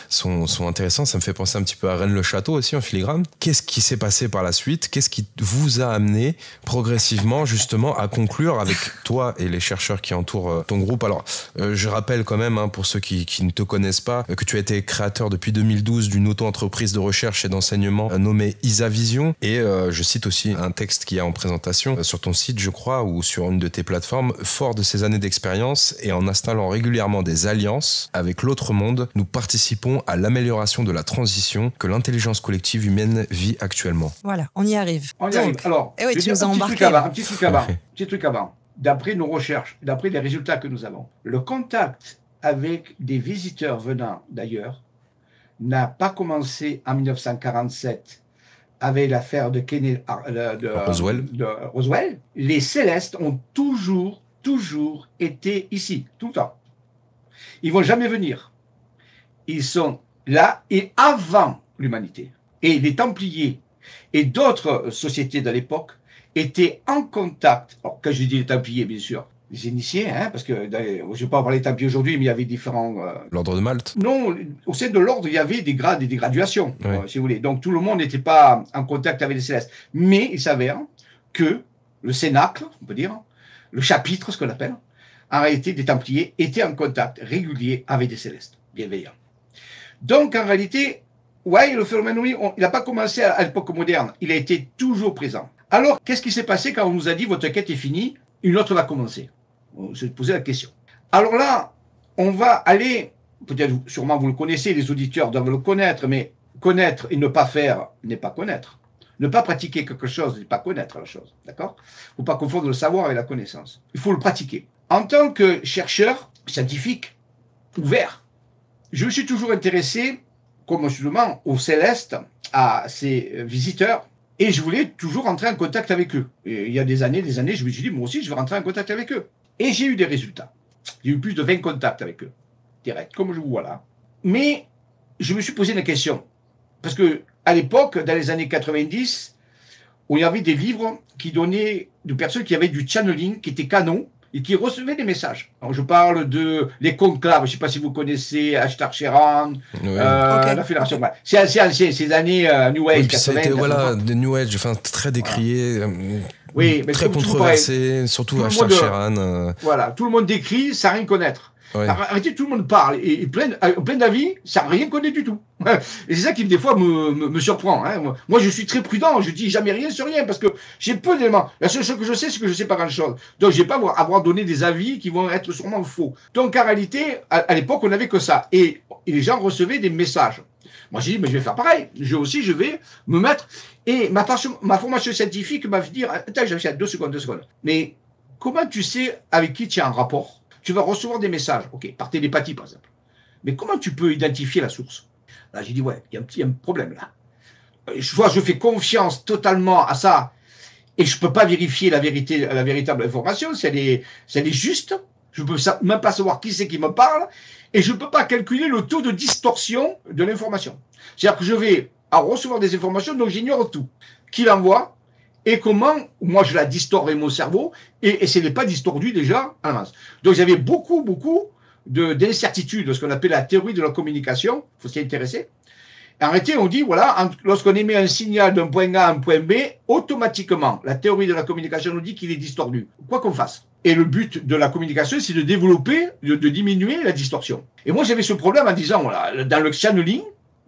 sont intéressants, ça me fait penser un petit peu à Rennes-le-Château aussi en filigrane. Qu'est-ce qui s'est passé par la suite? Qu'est-ce qui vous a amené progressivement justement à conclure avec toi et les chercheurs qui entourent ton groupe? Alors, je rappelle quand même, hein, pour ceux qui ne te connaissent pas, que tu as été créateur depuis 2012 d'une auto-entreprise de recherche et d'enseignement nommée IsaVision, et je cite aussi un texte qu'il y a en présentation sur ton site, je crois, ou sur une de tes plateformes. Fort de ces années d'expérience et en installant régulièrement des alliances avec l'autre monde, nous participons à l'amélioration de la transition que l'intelligence collective humaine vit actuellement. Voilà, on y arrive. On y arrive. Alors, oui, tu nous as embarqué. Un petit truc avant. D'après nos recherches, d'après les résultats que nous avons, le contact avec des visiteurs venant d'ailleurs n'a pas commencé en 1947 avec l'affaire de Roswell. Les célestes ont toujours été ici, tout le temps. Ils vont jamais venir. Ils sont là et avant l'humanité. Et les Templiers et d'autres sociétés de l'époque étaient en contact. Alors, quand je dis les Templiers, bien sûr, les initiés, hein, parce que je ne vais pas parler des Templiers aujourd'hui, mais il y avait différents... L'ordre de Malte? Non, au sein de l'ordre, il y avait des grades et des graduations, oui. Si vous voulez. Donc tout le monde n'était pas en contact avec les célestes. Mais il s'avère que le cénacle, on peut dire, le chapitre, ce qu'on appelle, en réalité, des Templiers étaient en contact régulier avec des célestes, bienveillants. Donc en réalité, ouais, le phénomène, oui, il n'a pas commencé à l'époque moderne, il a été toujours présent. Alors, qu'est-ce qui s'est passé quand on nous a dit votre quête est finie, une autre va commencer? On s'est posé la question. Alors là, on va aller, peut-être sûrement vous le connaissez, les auditeurs doivent le connaître, mais connaître et ne pas faire n'est pas connaître. Ne pas pratiquer quelque chose n'est pas connaître la chose, d'accord? Il ne faut pas confondre le savoir avec la connaissance. Il faut le pratiquer. En tant que chercheur scientifique ouvert, je me suis toujours intéressé, comme justement aux célestes, à ces visiteurs, et je voulais toujours rentrer en contact avec eux. Et il y a des années, je me suis dit, moi aussi, je vais rentrer en contact avec eux. Et j'ai eu des résultats. J'ai eu plus de 20 contacts avec eux, direct, comme je vous vois là. Mais je me suis posé une question. Parce que à l'époque, dans les années 90, où il y avait des livres qui donnaient de personnes qui avaient du channeling, qui étaient canons, et qui recevaient des messages. Alors, je parle de les conclaves, je ne sais pas si vous connaissez Ashtar Sheran, la Fédération. Okay. C'est assez ancien, ces années New Age, 80. Voilà, de New Age, enfin, très décrié, oui, mais très controversé, surtout Ashtar Sheran. Voilà, tout le monde décrit sans rien connaître. Ouais. Arrêtez, tout le monde parle, et plein d'avis, ça n'a rien connaît du tout. Et c'est ça qui, des fois, me surprend. Hein. Moi, je suis très prudent, je dis jamais rien sur rien, parce que j'ai peu d'éléments. La seule chose que je sais, c'est que je ne sais pas grand-chose. Donc, je ne vais pas avoir donné des avis qui vont être sûrement faux. Donc, en réalité, à l'époque, on n'avait que ça. Et les gens recevaient des messages. Moi, j'ai dit, mais je vais faire pareil. Je vais me mettre... Et ma formation scientifique m'a fait dire, attends, j'ai fait 2 secondes. Mais comment tu sais avec qui tu es en rapport? Tu vas recevoir des messages, ok, par télépathie par exemple. Mais comment tu peux identifier la source? Là, j'ai dit, ouais, il y a un problème là. Soit je fais confiance totalement à ça et je ne peux pas vérifier la véritable information, si elle est juste. Je ne peux même pas savoir qui c'est qui me parle et je ne peux pas calculer le taux de distorsion de l'information. C'est-à-dire que je vais recevoir des informations dont j'ignore tout. Qui l'envoie? Et comment, moi je la distors avec mon cerveau, et ce n'est pas distordu déjà à l'avance. Donc j'avais beaucoup d'incertitudes de ce qu'on appelle la théorie de la communication, il faut s'y intéresser. En réalité, on dit, voilà, lorsqu'on émet un signal d'un point A à un point B, automatiquement, la théorie de la communication nous dit qu'il est distordu, quoi qu'on fasse. Et le but de la communication, c'est de développer, de diminuer la distorsion. Et moi, j'avais ce problème en disant, voilà, dans le channeling,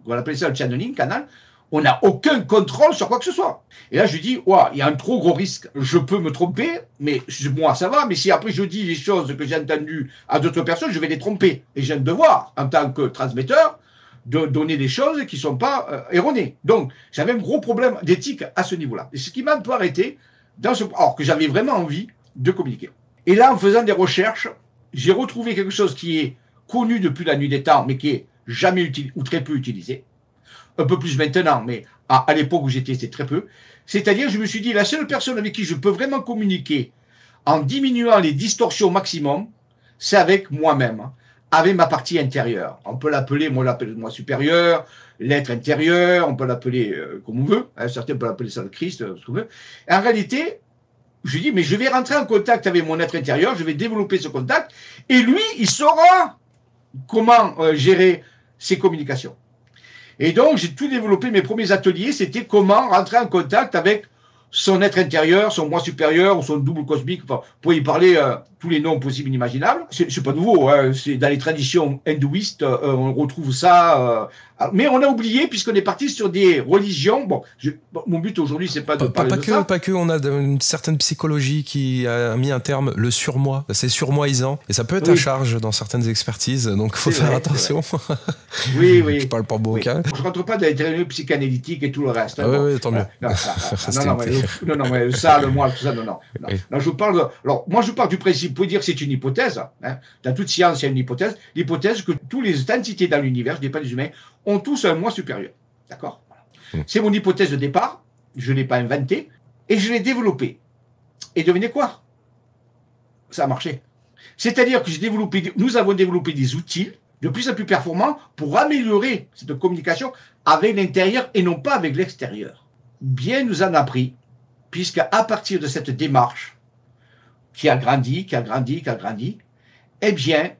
on appelle ça le channeling, canal, on n'a aucun contrôle sur quoi que ce soit. Et là, je dis, ouais, il y a un trop gros risque. Je peux me tromper, mais moi, ça va. Mais si après je dis les choses que j'ai entendues à d'autres personnes, je vais les tromper. Et j'ai un devoir, en tant que transmetteur, de donner des choses qui ne sont pas erronées. Donc, j'avais un gros problème d'éthique à ce niveau-là. Et ce qui m'a un peu arrêté, alors que j'avais vraiment envie de communiquer. Et là, en faisant des recherches, j'ai retrouvé quelque chose qui est connu depuis la nuit des temps, mais qui est jamais utilisé, ou très peu utilisé. Un peu plus maintenant, mais à l'époque où j'étais, c'était très peu. C'est-à-dire, je me suis dit, la seule personne avec qui je peux vraiment communiquer en diminuant les distorsions au maximum, c'est avec moi-même, avec ma partie intérieure. On peut l'appeler, moi, le moi supérieur, l'être intérieur, on peut l'appeler comme on veut. Certains peuvent l'appeler ça le Christ, ce qu'on veut. Et en réalité, je dis, mais je vais rentrer en contact avec mon être intérieur, je vais développer ce contact, et lui, il saura comment gérer ses communications. Et donc, j'ai tout développé. Mes premiers ateliers, c'était comment rentrer en contact avec son être intérieur, son moi supérieur ou son double cosmique. Enfin, vous pouvez y parler tous les noms possibles et inimaginables. C'est pas nouveau. Hein. C'est dans les traditions hindouistes, on retrouve ça. Mais on a oublié puisqu'on est parti sur des religions. Bon, mon but aujourd'hui, c'est pas de parler de ça. Pas que. On a une certaine psychologie qui a mis un terme, le surmoi. C'est surmoisant et ça peut être à charge dans certaines expertises. Donc, il faut faire attention. Oui. Je parle pas beau cas. Je rentre pas dans les théories psychanalytiques et tout le reste. Ah, oui, tant mieux. Non, mais ça, le moi, tout ça, non. Oui. Non, je parle. Alors, moi, je pars du principe. Vous pouvez dire que c'est une hypothèse. Hein. Dans toute science, il y a une hypothèse. L'hypothèse que toutes les entités dans l'univers, je ne dis pas les humains, ont tous un moi supérieur. D'accord. C'est mon hypothèse de départ. Je ne l'ai pas inventée. Et je l'ai développée. Et devinez quoi? Ça a marché. C'est-à-dire que nous avons développé des outils de plus en plus performants pour améliorer cette communication avec l'intérieur et non pas avec l'extérieur. Bien nous en a pris, puisque à partir de cette démarche qui a grandi, eh bien,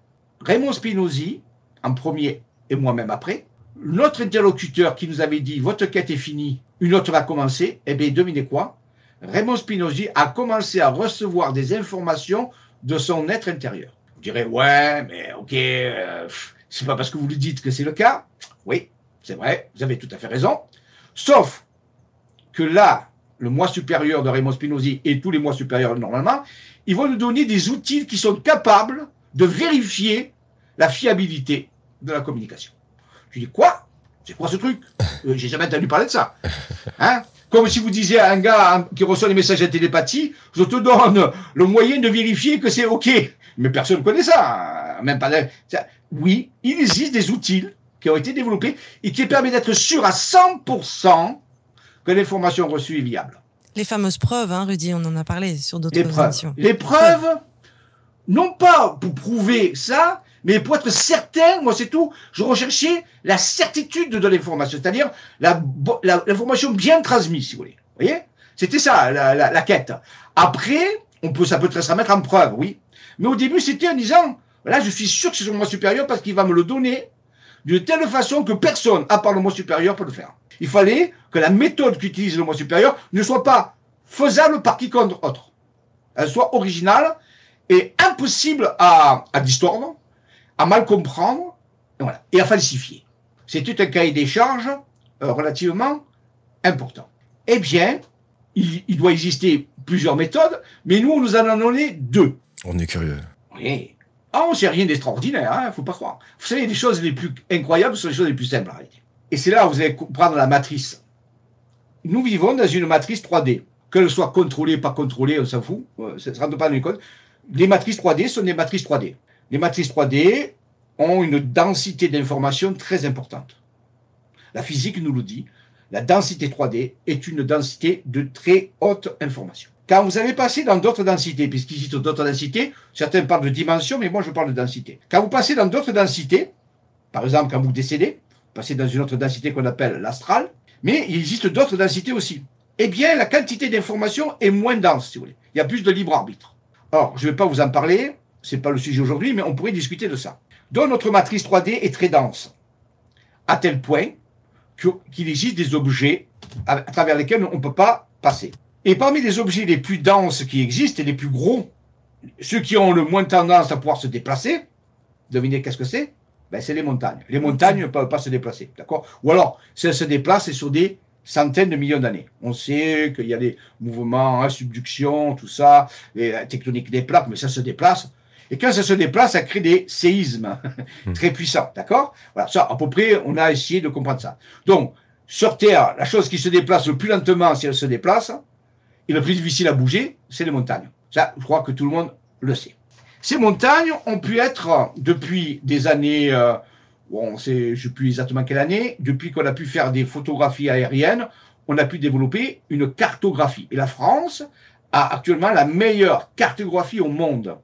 Raymond Spinozzi, en premier et moi-même après, notre interlocuteur qui nous avait dit « Votre quête est finie, une autre va commencer », eh bien, devinez quoi? Raymond Spinozzi a commencé à recevoir des informations de son être intérieur. Vous direz « Ouais, mais ok, c'est pas parce que vous lui dites que c'est le cas. » Oui, c'est vrai, vous avez tout à fait raison. Sauf que là, le moi supérieur de Raymond Spinozzi et tous les moi supérieurs normalement, ils vont nous donner des outils qui sont capables de vérifier la fiabilité de la communication. Je dis, quoi? C'est quoi ce truc? J'ai jamais entendu parler de ça. Hein? Comme si vous disiez à un gars qui reçoit des messages de télépathie, je te donne le moyen de vérifier que c'est OK. Mais personne ne connaît ça. Même pas. Oui, il existe des outils qui ont été développés et qui permettent d'être sûr à 100% que l'information reçue est viable. Les fameuses preuves, hein, Rudy, on en a parlé sur d'autres émissions. Les preuves, non pas pour prouver ça, mais pour être certain, moi c'est tout, je recherchais la certitude de l'information, c'est-à-dire l'information bien transmise, si vous voulez. Vous voyez? C'était ça, la quête. Après, ça peut se remettre en preuve, oui. Mais au début, c'était en disant, là, je suis sûr que c'est son moi supérieur parce qu'il va me le donner de telle façon que personne, à part le moi supérieur, peut le faire. Il fallait que la méthode qu'utilise le moi supérieur ne soit pas faisable par quiconque autre. Elle soit originale et impossible à distordre, à mal comprendre, et à falsifier. C'était un cahier des charges relativement important. Eh bien, il doit exister plusieurs méthodes, mais nous, on nous en a donné 2. On est curieux. Oui. Ah, on ne sait rien d'extraordinaire, hein, faut pas croire. Vous savez, les choses les plus incroyables sont les choses les plus simples, en réalité. Et c'est là où vous allez comprendre la matrice. Nous vivons dans une matrice 3D. Qu'elle soit contrôlée, pas contrôlée, on s'en fout. Ça ne rentre pas dans les codes. Les matrices 3D sont des matrices 3D. Les matrices 3D ont une densité d'information très importante. La physique nous le dit. La densité 3D est une densité de très haute information. Quand vous allez passer dans d'autres densités, puisqu'il existe d'autres densités, certains parlent de dimension, mais moi je parle de densité. Quand vous passez dans d'autres densités, par exemple quand vous décédez, vous passez dans une autre densité qu'on appelle l'astral, mais il existe d'autres densités aussi. Eh bien, la quantité d'information est moins dense, si vous voulez. Il y a plus de libre arbitre. Alors, je ne vais pas vous en parler, ce n'est pas le sujet aujourd'hui, mais on pourrait discuter de ça. Donc, notre matrice 3D est très dense, à tel point qu'il existe des objets à travers lesquels on ne peut pas passer. Et parmi les objets les plus denses qui existent et les plus gros, ceux qui ont le moins tendance à pouvoir se déplacer, devinez qu'est-ce que c'est? Ben, c'est les montagnes. Les montagnes ne peuvent pas se déplacer, d'accord? Ou alors, si elles se déplacent, c'est sur des centaines de millions d'années. On sait qu'il y a des mouvements, subduction, tout ça, la tectonique des plaques, mais ça se déplace. Et quand ça se déplace, ça crée des séismes très puissants, d'accord? Voilà, ça, à peu près, on a essayé de comprendre ça. Donc, sur Terre, la chose qui se déplace le plus lentement, si elle se déplace, et le plus difficile à bouger, c'est les montagnes. Ça, je crois que tout le monde le sait. Ces montagnes ont pu être, depuis des années, bon, je ne sais plus exactement quelle année, depuis qu'on a pu faire des photographies aériennes, on a pu développer une cartographie. Et la France a actuellement la meilleure cartographie au monde.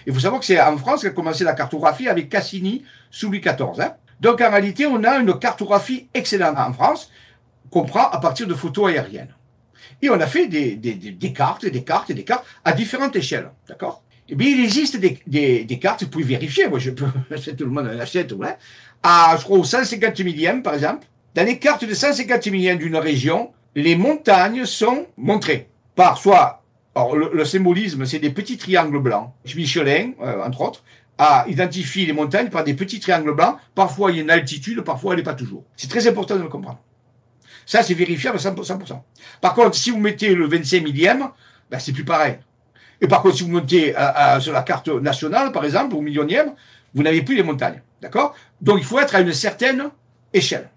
Il faut savoir que c'est en France qu'a commencé la cartographie avec Cassini sous Louis XIV. Hein. Donc en réalité, on a une cartographie excellente en France, qu'on prend à partir de photos aériennes. Et on a fait des cartes, des cartes et des cartes à différentes échelles. D'accord? Eh bien, il existe des cartes, vous pouvez vérifier, moi je peux, tout le monde en achète, ouais, à, je crois, au 150 millième, par exemple. Dans les cartes de 150 millième d'une région, les montagnes sont montrées par soit, alors le symbolisme, c'est des petits triangles blancs. Michelin, entre autres, a identifié les montagnes par des petits triangles blancs. Parfois, il y a une altitude, parfois, elle n'est pas toujours. C'est très important de le comprendre. Ça, c'est vérifiable à 100%. Par contre, si vous mettez le 25 millième, ben, c'est plus pareil. Et par contre, si vous montez sur la carte nationale, par exemple, au millionième, vous n'avez plus les montagnes. D'accord? Donc, il faut être à une certaine échelle.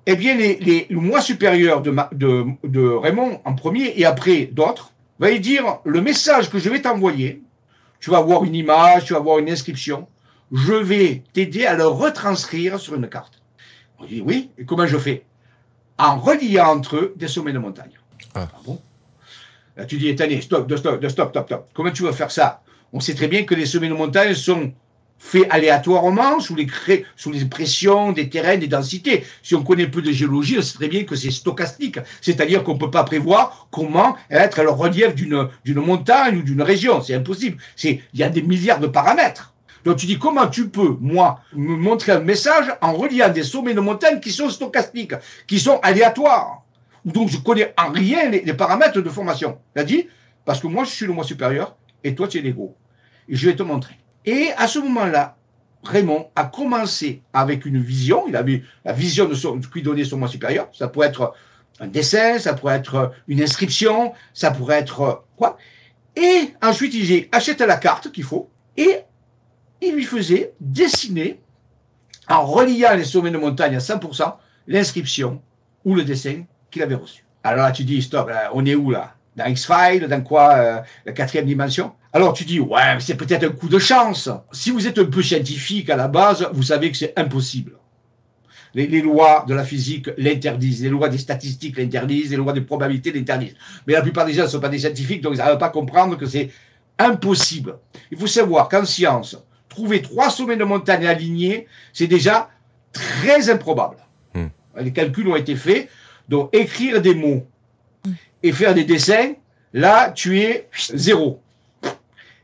Eh bien, le mois supérieur de Raymond en premier et après d'autres, va lui dire le message que je vais t'envoyer, tu vas avoir une image, tu vas avoir une inscription, je vais t'aider à le retranscrire sur une carte. On dit oui, et comment je fais? En reliant entre eux des sommets de montagne. Ah bon? Là, tu dis, attendez, stop. Comment tu vas faire ça? On sait très bien que les sommets de montagne sont faits aléatoirement sous les pressions des terrains, des densités. Si on connaît peu de géologie, on sait très bien que c'est stochastique. C'est-à-dire qu'on ne peut pas prévoir comment être le relief d'une montagne ou d'une région. C'est impossible. Il y a des milliards de paramètres. Donc tu dis, comment tu peux, moi, me montrer un message en reliant des sommets de montagne qui sont stochastiques, qui sont aléatoires? Donc je connais en rien les paramètres de formation. Il a dit, parce que moi je suis le moi supérieur et toi tu es l'ego. Et je vais te montrer. Et à ce moment-là, Raymond a commencé avec une vision. Il avait la vision de ce qui donnait son moi supérieur. Ça pourrait être un dessin, ça pourrait être une inscription, ça pourrait être quoi. Et ensuite il dit, achète la carte qu'il faut. Et il lui faisait dessiner, en reliant les sommets de montagne à 100%, l'inscription ou le dessin qu'il avait reçu. Alors là, tu dis, stop, là, on est où là? Dans X-Files, dans quoi? La 4e dimension? Alors tu dis, ouais, c'est peut-être un coup de chance. Si vous êtes un peu scientifique à la base, vous savez que c'est impossible. Les lois de la physique l'interdisent, les lois des statistiques l'interdisent, les lois des probabilités l'interdisent. Mais la plupart des gens ne sont pas des scientifiques, donc ils n'arrivent pas à comprendre que c'est impossible. Il faut savoir qu'en science, trouver 3 sommets de montagne alignés, c'est déjà très improbable. Les calculs ont été faits. Donc, écrire des mots et faire des dessins, là, tu es 0.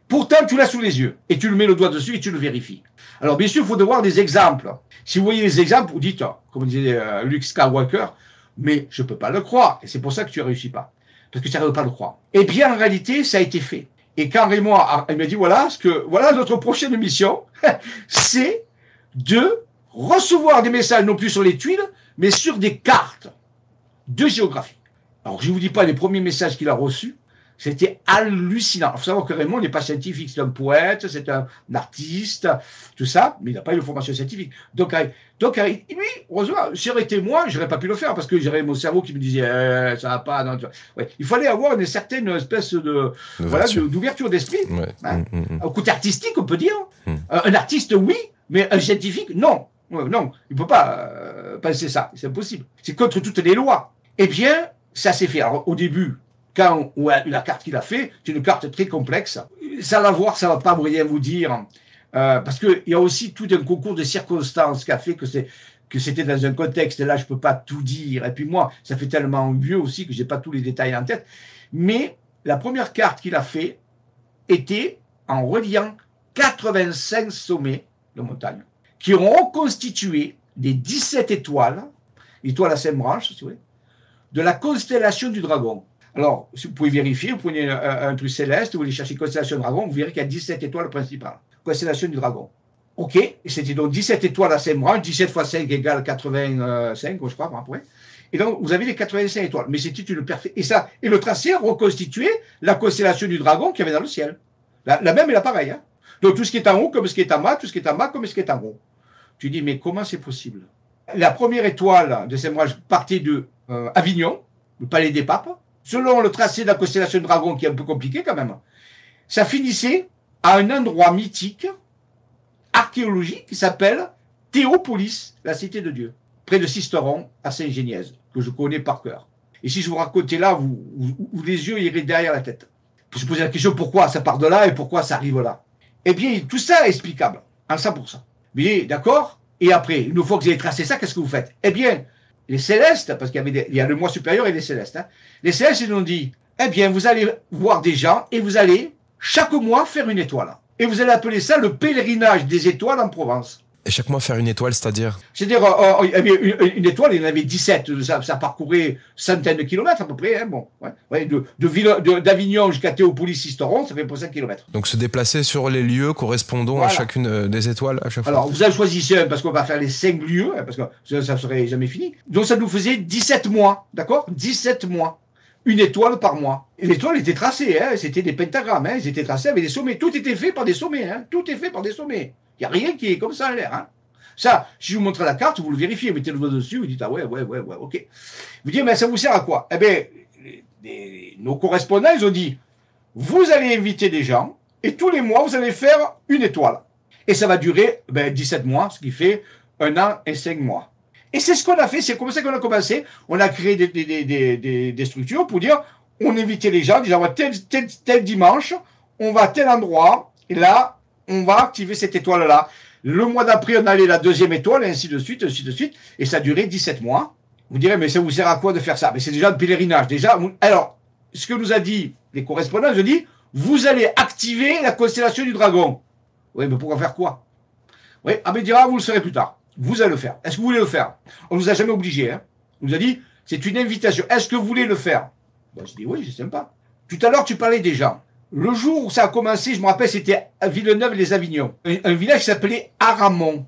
Pourtant, tu l'as sous les yeux. Et tu le mets le doigt dessus et tu le vérifies. Alors, bien sûr, il faut devoir des exemples. Si vous voyez les exemples, vous dites, comme disait Luke Skywalker, mais je ne peux pas le croire. Et c'est pour ça que tu ne réussis pas. Parce que tu n'arrives pas à le croire. Eh bien, en réalité, ça a été fait. Et quand Raymond il m'a dit, voilà notre prochaine mission, c'est de recevoir des messages non plus sur les tuiles, mais sur des cartes de géographie. Alors, je ne vous dis pas les premiers messages qu'il a reçus, c'était hallucinant. Il faut savoir que Raymond n'est pas scientifique, c'est un poète, c'est un artiste, tout ça, mais il n'a pas eu de formation scientifique. Donc lui, heureusement, si j'aurais été moi, je n'aurais pas pu le faire, parce que j'aurais mon cerveau qui me disait, ça va pas. Non, ouais. Il fallait avoir une certaine espèce d'ouverture d'esprit. Ouais. Hein. Un côté artistique, on peut dire. Un artiste, oui, mais un scientifique, non. Non, il ne peut pas penser ça, c'est impossible. C'est contre toutes les lois. Eh bien, ça s'est fait. Alors, au début, quand la carte qu'il a fait, c'est une carte très complexe. Ça va voir, ça ne va pas rien vous dire. Parce qu'il y a aussi tout un concours de circonstances qui a fait que c'était dans un contexte, là, je ne peux pas tout dire. Et puis moi, ça fait tellement vieux aussi que je n'ai pas tous les détails en tête. Mais la première carte qu'il a fait était en reliant 85 sommets de montagne qui ont reconstitué des 17 étoiles étoile à 5 branches, si vous voulez, de la constellation du Dragon. Alors, si vous pouvez vérifier, vous prenez un truc céleste, vous allez chercher constellation du Dragon, vous verrez qu'il y a 17 étoiles principales. Constellation du Dragon. OK, et c'était donc 17 étoiles à 5 branches, 17 fois 5 égale 85, je crois, après. Et donc, vous avez les 85 étoiles. Mais c'était une perfection. Et le tracé reconstituait la constellation du Dragon qu'il y avait dans le ciel. La même et la pareille. Hein. Donc, tout ce qui est en haut comme ce qui est en bas, tout ce qui est en bas comme ce qui est en haut. Tu dis, mais comment c'est possible? La première étoile de ces branches partait de Avignon, le palais des papes. Selon le tracé de la constellation du Dragon, qui est un peu compliqué quand même, ça finissait à un endroit mythique, archéologique, qui s'appelle Théopolis, la cité de Dieu, près de Sisteron, à Saint-Génièse, que je connais par cœur. Et si je vous racontais là, vous les yeux iraient derrière la tête. Vous se posez la question, pourquoi ça part de là et pourquoi ça arrive là? Eh bien, tout ça est explicable, en 100%. Mais d'accord? Et après, une fois que vous avez tracé ça, qu'est-ce que vous faites? Eh bien, les célestes, parce qu'il y a le mois supérieur et les célestes, hein, les célestes, ils ont dit, eh bien, vous allez voir des gens et vous allez, chaque mois, faire une étoile. Et vous allez appeler ça le pèlerinage des étoiles en Provence. Et chaque mois faire une étoile, c'est-à-dire? C'est-à-dire, il y avait une étoile, il y en avait 17, ça parcourait centaines de kilomètres à peu près. Hein, bon, ouais, d'Avignon jusqu'à Théopolis-Sisteron, ça fait pour 5 kilomètres. Donc se déplacer sur les lieux correspondant à chacune des étoiles à chaque fois. Alors, vous en choisissez un, parce qu'on va faire les 5 lieux, hein, parce que ça ne serait jamais fini. Donc ça nous faisait 17 mois, d'accord? 17 mois. Une étoile par mois. Et l'étoile était tracée, hein, c'était des pentagrammes, hein, ils étaient tracés avec des sommets. Tout était fait par des sommets, hein, tout est fait par des sommets. Il n'y a rien qui est comme ça en l'air. Hein. Ça, si je vous montre la carte, vous le vérifiez, mettez le doigt dessus, vous dites, ah ouais, ok. Vous dites, mais ça vous sert à quoi? Eh bien, nos correspondants, ils ont dit, vous allez inviter des gens, et tous les mois, vous allez faire une étoile. Et ça va durer 17 mois, ce qui fait 1 an et 5 mois. Et c'est ce qu'on a fait, c'est comme ça qu'on a commencé. On a créé des structures pour dire, on invitait les gens, disant, tel dimanche, on va à tel endroit, et là, on va activer cette étoile-là. Le mois d'après, on allait la deuxième étoile, et ainsi de suite, et ça durait 17 mois. Vous direz, mais ça vous sert à quoi de faire ça? Mais c'est déjà le pèlerinage. Alors, ce que nous a dit les correspondants, ils ont dit, vous allez activer la constellation du Dragon. Oui, mais pourquoi faire quoi? Oui, ah mais dira, vous le saurez plus tard. Vous allez le faire. Est-ce que vous voulez le faire? On ne nous a jamais obligés. Hein. On nous a dit, c'est une invitation. Est-ce que vous voulez le faire? Ben, je dis, oui, c'est sympa. Tout à l'heure, tu parlais des gens. Le jour où ça a commencé, je me rappelle, c'était à Villeneuve-les-Avignon. Un village qui s'appelait Aramon.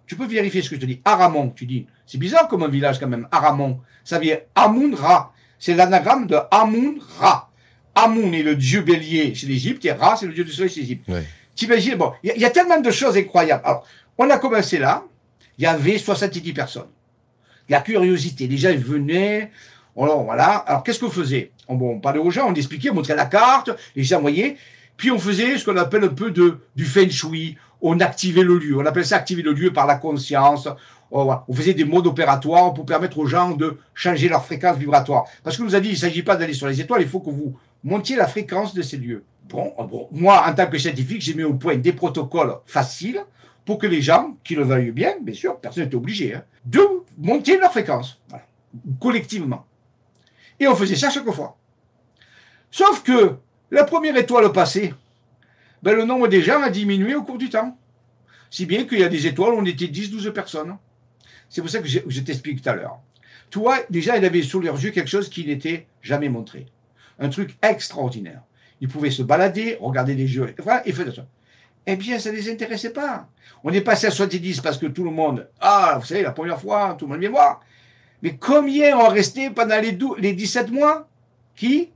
Tu peux vérifier ce que je te dis. Aramon, tu dis. C'est bizarre comme un village quand même. Aramon. Ça vient Amun-Ra. C'est l'anagramme de Amun-Ra. Amun est le dieu bélier chez l'Égypte et Ra, c'est le dieu du soleil chez l'Égypte. Oui. T'imagines, bon, il y a tellement de choses incroyables. Alors, on a commencé là. Il y avait 70 personnes. La curiosité. Les gens ils venaient. Alors, voilà. Alors, qu'est-ce qu'on faisait? On parlait aux gens, on expliquait, on montrait la carte, les gens voyaient. Puis, on faisait ce qu'on appelle un peu du feng shui. On activait le lieu. On appelle ça activer le lieu par la conscience. On faisait des modes opératoires pour permettre aux gens de changer leur fréquence vibratoire. Parce qu'on nous a dit, il ne s'agit pas d'aller sur les étoiles, il faut que vous montiez la fréquence de ces lieux. Bon, moi, en tant que scientifique, j'ai mis au point des protocoles faciles pour que les gens, qui le veuillent bien sûr, personne n'était obligé, hein, de monter leur fréquence, voilà, collectivement. Et on faisait ça chaque fois. Sauf que la première étoile passée, le nombre des gens a diminué au cours du temps. Si bien qu'il y a des étoiles où on était 10-12 personnes. C'est pour ça que je t'explique tout à l'heure. Toi, déjà, il avait sous leurs yeux quelque chose qui n'était jamais montré. Un truc extraordinaire. Ils pouvaient se balader, regarder les jeux, et faire ça. Eh bien, ça ne les intéressait pas. On est passé à 70 parce que tout le monde, vous savez, la première fois, tout le monde vient voir. Mais combien ont resté pendant les 17 mois? Qui?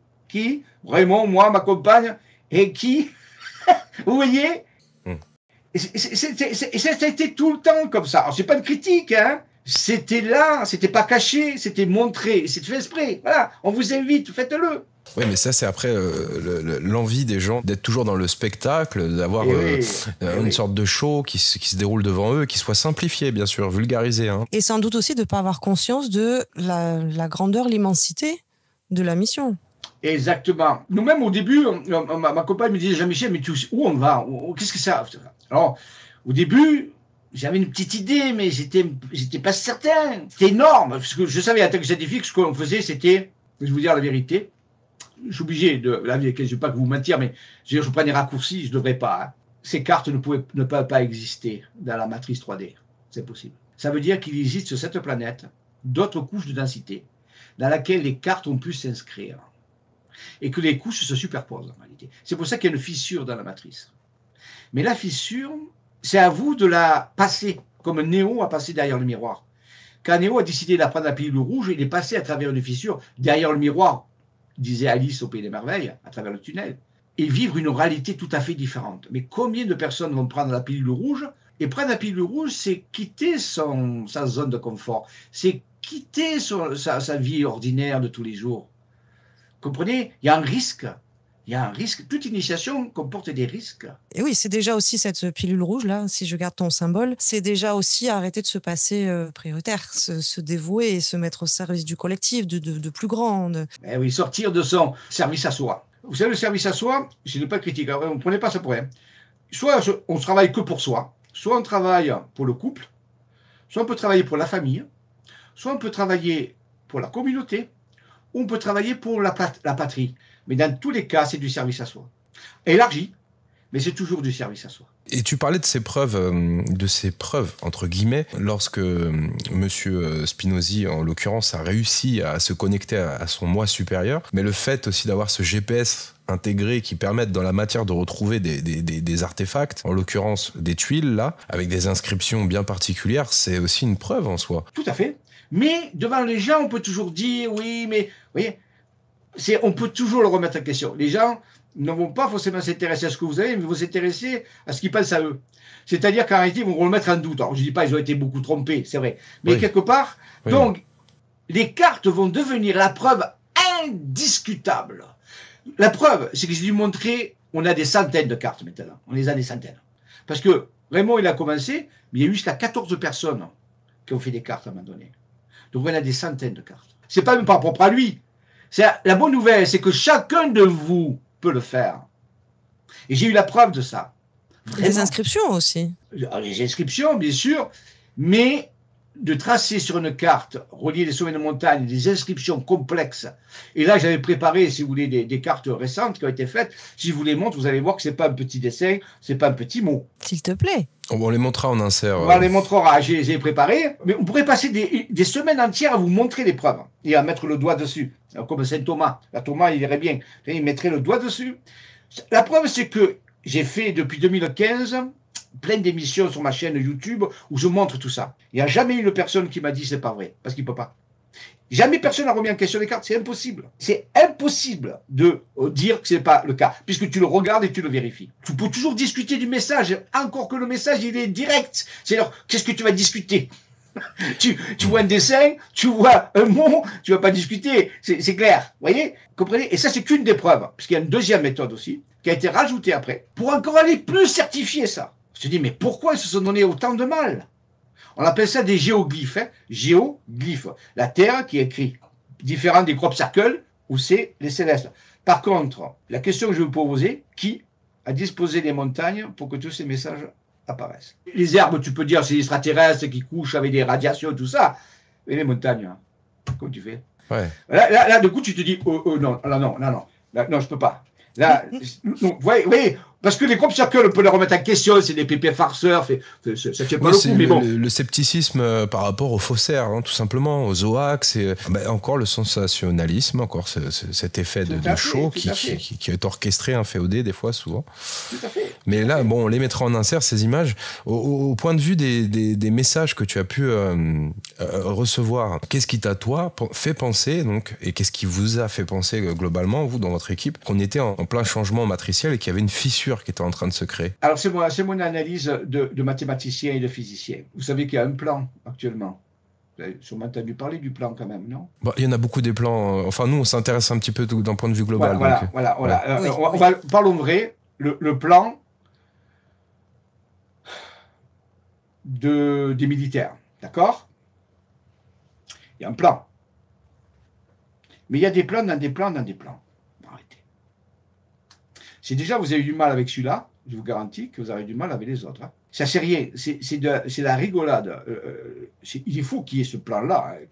Raymond, moi, ma compagne, et qui? Vous voyez? Et ça a été tout le temps comme ça. Alors, c'est pas une critique, hein. C'était là, c'était pas caché, c'était montré, c'était fait exprès. Voilà, on vous invite, faites-le. Oui, mais ça, c'est après l'envie des gens d'être toujours dans le spectacle, d'avoir une sorte de show qui se déroule devant eux, qui soit simplifié, bien sûr, vulgarisé. Hein. Et sans doute aussi de ne pas avoir conscience de la grandeur, l'immensité de la mission. Exactement. Nous-mêmes, au début, ma compagne me disait, Jean-Michel, mais où on va? Qu'est-ce que ça? Alors, au début, j'avais une petite idée, mais j'étais pas certain. C'était énorme, parce que je savais, en tant que scientifique, ce qu'on faisait, c'était, je vais vous dire la vérité, je suis obligé de la vie, je ne veux pas que vous mentir, mais je prends des raccourcis, je ne devrais pas. Hein. Ces cartes ne peuvent pas exister dans la matrice 3D. C'est possible. Ça veut dire qu'il existe sur cette planète d'autres couches de densité dans laquelle les cartes ont pu s'inscrire et que les couches se superposent en réalité. C'est pour ça qu'il y a une fissure dans la matrice. Mais la fissure, c'est à vous de la passer, comme Néo a passé derrière le miroir. Quand Néo a décidé d'apprendre la pilule rouge, il est passé à travers une fissure derrière le miroir, disait Alice au Pays des Merveilles, à travers le tunnel, et vivre une réalité tout à fait différente. Mais combien de personnes vont prendre la pilule rouge? Et prendre la pilule rouge, c'est quitter sa zone de confort, c'est quitter sa vie ordinaire de tous les jours. Comprenez? Il y a un risque. Il y a un risque. Toute initiation comporte des risques. Et oui, c'est déjà aussi cette pilule rouge, là, si je garde ton symbole, c'est déjà aussi arrêter de se passer prioritaire, se dévouer et se mettre au service du collectif, de plus grand. Eh oui, sortir de son service à soi. Vous savez, le service à soi, je n'ai pas de critique, ne prenez pas ça pour rien. Soit on travaille que pour soi, soit on travaille pour le couple, soit on peut travailler pour la famille, soit on peut travailler pour la communauté, ou on peut travailler pour la patrie. Mais dans tous les cas, c'est du service à soi. Élargi, mais c'est toujours du service à soi. Et tu parlais de ces preuves, entre guillemets, lorsque Monsieur Spinozzi, en l'occurrence, a réussi à se connecter à son moi supérieur, mais le fait aussi d'avoir ce GPS intégré qui permettent dans la matière de retrouver des artefacts, en l'occurrence des tuiles, là, avec des inscriptions bien particulières, c'est aussi une preuve en soi. Tout à fait. Mais devant les gens, on peut toujours dire, oui, mais, vous voyez, on peut toujours le remettre en question. Les gens ne vont pas forcément s'intéresser à ce que vous avez, mais vont s'intéresser à ce qu'ils pensent à eux. C'est-à-dire qu'en réalité, ils vont remettre en doute. Alors, je ne dis pas qu'ils ont été beaucoup trompés, c'est vrai. Mais oui, quelque part, oui, donc, les cartes vont devenir la preuve indiscutable. La preuve, c'est que j'ai dû montrer, on a des centaines de cartes maintenant. On les a des centaines. Parce que Raymond, il a commencé, mais il y a eu jusqu'à 14 personnes qui ont fait des cartes à un moment donné. Donc, on a des centaines de cartes. C'est pas même pas propre à lui. La bonne nouvelle, c'est que chacun de vous peut le faire. Et j'ai eu la preuve de ça. Vraiment. Les inscriptions aussi. Les inscriptions, bien sûr, mais de tracer sur une carte, relier les sommets de montagne, des inscriptions complexes. Et là, j'avais préparé, si vous voulez, des cartes récentes qui ont été faites. Si je vous les montre, vous allez voir que ce n'est pas un petit dessin, ce n'est pas un petit mot. S'il te plaît. On les montrera en insert. On les montrera, je les ai préparés. Mais on pourrait passer des semaines entières à vous montrer les preuves et à mettre le doigt dessus. Alors, comme Saint Thomas. Là, Thomas, il irait bien. Il mettrait le doigt dessus. La preuve, c'est que j'ai fait depuis 2015 plein d'émissions sur ma chaîne YouTube où je montre tout ça. Il n'y a jamais eu une personne qui m'a dit c'est pas vrai, parce qu'il ne peut pas. Jamais personne n'a remis en question les cartes, c'est impossible. C'est impossible de dire que ce n'est pas le cas, puisque tu le regardes et tu le vérifies. Tu peux toujours discuter du message, encore que le message il est direct. C'est-à-dire, qu'est-ce que tu vas discuter? tu vois un dessin, tu vois un mot, tu ne vas pas discuter, c'est clair, vous voyez, comprenez? Et ça, c'est qu'une des preuves, puisqu'il y a une deuxième méthode aussi, qui a été rajoutée après, pour encore aller plus certifier ça. Je te dis, mais pourquoi ils se sont donné autant de mal? On appelle ça des géoglyphes, hein? Géoglyphes. La Terre qui est écrit, différent des crop circles, où c'est les célestes. Par contre, la question que je vais vous poser, qui a disposé des montagnes pour que tous ces messages apparaissent? Les herbes, tu peux dire, c'est les extraterrestres qui couchent avec des radiations, tout ça. Mais les montagnes, hein, comment tu fais? Ouais. Là, du coup, tu te dis, non, je peux pas. Là, non, voyez, parce que les crop circles, on peut les remettre en question, c'est des pépés farceurs, ça tient pas le coup, mais bon. Le scepticisme par rapport aux faussaires, hein, tout simplement, aux hoax, et encore le sensationnalisme, encore cet effet de show qui est orchestré, inféodé, des fois, souvent. Tout à fait. Mais là, bon, on les mettra en insert, ces images. Au point de vue des messages que tu as pu recevoir, qu'est-ce qui t'a, toi, fait penser, donc, et qu'est-ce qui vous a fait penser globalement, vous, dans votre équipe, qu'on était en plein changement matriciel et qu'il y avait une fissure qui était en train de se créer? Alors, c'est mon analyse de mathématicien et de physicien. Vous savez qu'il y a un plan actuellement. Vous avez sûrement entendu parler du plan quand même, non? Il y en a beaucoup des plans. Enfin, nous, on s'intéresse un petit peu d'un point de vue global. Voilà. Parlons vrai. Le plan des militaires, d'accord? Il y a un plan. Mais il y a des plans dans des plans dans des plans. Arrêtez. Si déjà vous avez du mal avec celui-là, je vous garantis que vous aurez du mal avec les autres. Hein. Ça, c'est rien. C'est la rigolade. Il faut qu'il y ait ce plan-là, hein,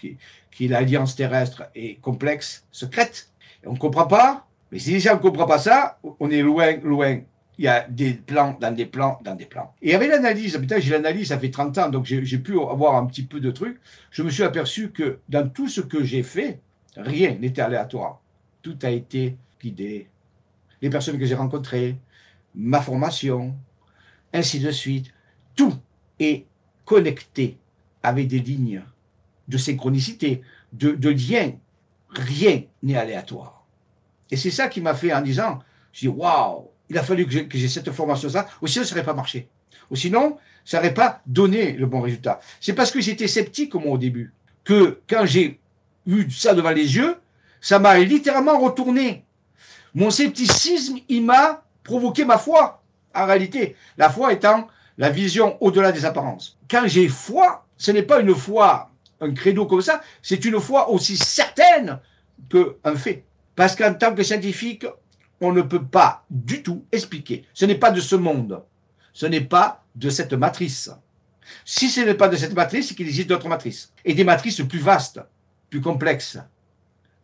qui est l'alliance terrestre et complexe, secrète. Et on ne comprend pas. Mais si déjà on ne comprend pas ça, on est loin il y a des plans, dans des plans, dans des plans. Et avec l'analyse, putain, j'ai l'analyse, ça fait 30 ans, donc j'ai pu avoir un petit peu de trucs. Je me suis aperçu que dans tout ce que j'ai fait, rien n'était aléatoire. Tout a été guidé. Les personnes que j'ai rencontrées, ma formation, ainsi de suite. Tout est connecté avec des lignes de synchronicité, de liens. Rien n'est aléatoire. Et c'est ça qui m'a fait en disant, je dis, waouh, il a fallu que j'ai cette formation-là, ou sinon ça n'aurait pas marché. Ou sinon, ça n'aurait pas donné le bon résultat. C'est parce que j'étais sceptique, moi, au début, que quand j'ai eu ça devant les yeux, ça m'a littéralement retourné. Mon scepticisme, il m'a provoqué ma foi, en réalité. La foi étant la vision au-delà des apparences. Quand j'ai foi, ce n'est pas une foi, un credo comme ça, c'est une foi aussi certaine qu'un fait. Parce qu'en tant que scientifique, on ne peut pas du tout expliquer. Ce n'est pas de ce monde. Ce n'est pas de cette matrice. Si ce n'est pas de cette matrice, c'est qu'il existe d'autres matrices. Et des matrices plus vastes, plus complexes,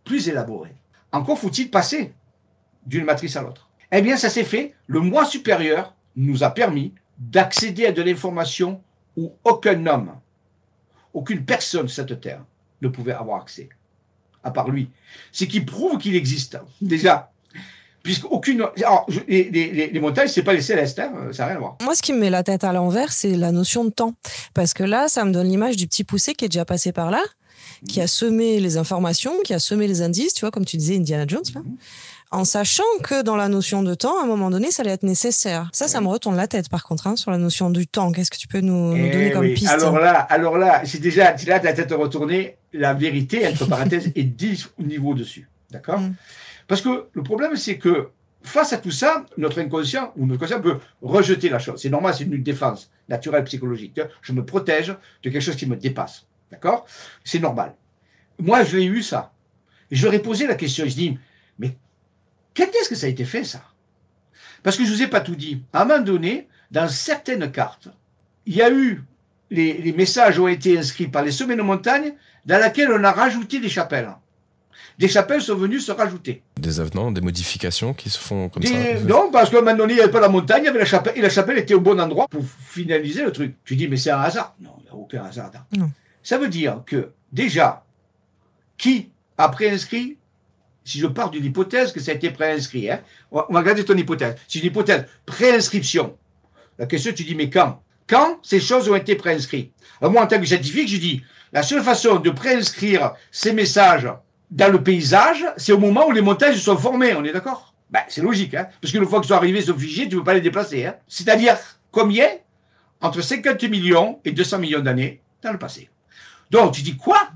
plus élaborées. Encore faut-il passer d'une matrice à l'autre. Eh bien, ça s'est fait. Le moi supérieur nous a permis d'accéder à de l'information où aucun homme, aucune personne sur cette terre ne pouvait avoir accès, à part lui. Ce qui prouve qu'il existe, déjà. Puisqu'aucune. Alors, les montagnes, c'est pas les célestes, hein, ça n'a rien à voir. Moi, ce qui me met la tête à l'envers, c'est la notion de temps. Parce que là, ça me donne l'image du petit poussé qui est déjà passé par là, qui a semé les informations, qui a semé les indices, tu vois, comme tu disais, Indiana Jones, là, en sachant que dans la notion de temps, à un moment donné, ça allait être nécessaire. Ça me retourne la tête, par contre, hein, sur la notion du temps. Qu'est-ce que tu peux nous donner comme piste? Alors là, c'est déjà, tu as ta tête retournée, la vérité, entre parenthèses, est 10 niveaux dessus. D'accord? Parce que le problème, c'est que face à tout ça, notre inconscient ou notre conscient peut rejeter la chose. C'est normal, c'est une défense naturelle, psychologique. Je me protège de quelque chose qui me dépasse. D'accord? C'est normal. Moi, je l'ai eu ça. Et je leur ai posé la question. Je dis, mais quand est-ce que ça a été fait, ça? Parce que je ne vous ai pas tout dit. À un moment donné, dans certaines cartes, il y a eu, les messages ont été inscrits par les sommets de montagne dans laquelle on a rajouté des chapelles. Des chapelles sont venues se rajouter. Des avenants, des modifications qui se font comme ça? Non, parce qu'à un moment donné, il n'y avait pas la montagne, il y avait la chapelle, et la chapelle était au bon endroit pour finaliser le truc. Tu dis, mais c'est un hasard? Non, il n'y a aucun hasard. Non. Ça veut dire que, déjà, qui a préinscrit, si je pars d'une hypothèse que ça a été préinscrit, hein, on va regarder ton hypothèse. C'est une hypothèse préinscription. La question, tu dis, mais quand? Quand ces choses ont été préinscrites? Alors moi, en tant que scientifique, je dis, la seule façon de préinscrire ces messages dans le paysage, c'est au moment où les montagnes se sont formées, on est d'accord? Ben, c'est logique, hein, parce qu'une fois qu'ils sont arrivés, ils sont figés, tu ne peux pas les déplacer. Hein. C'est-à-dire, combien? Entre 50 millions et 200 millions d'années dans le passé. Donc, tu dis quoi?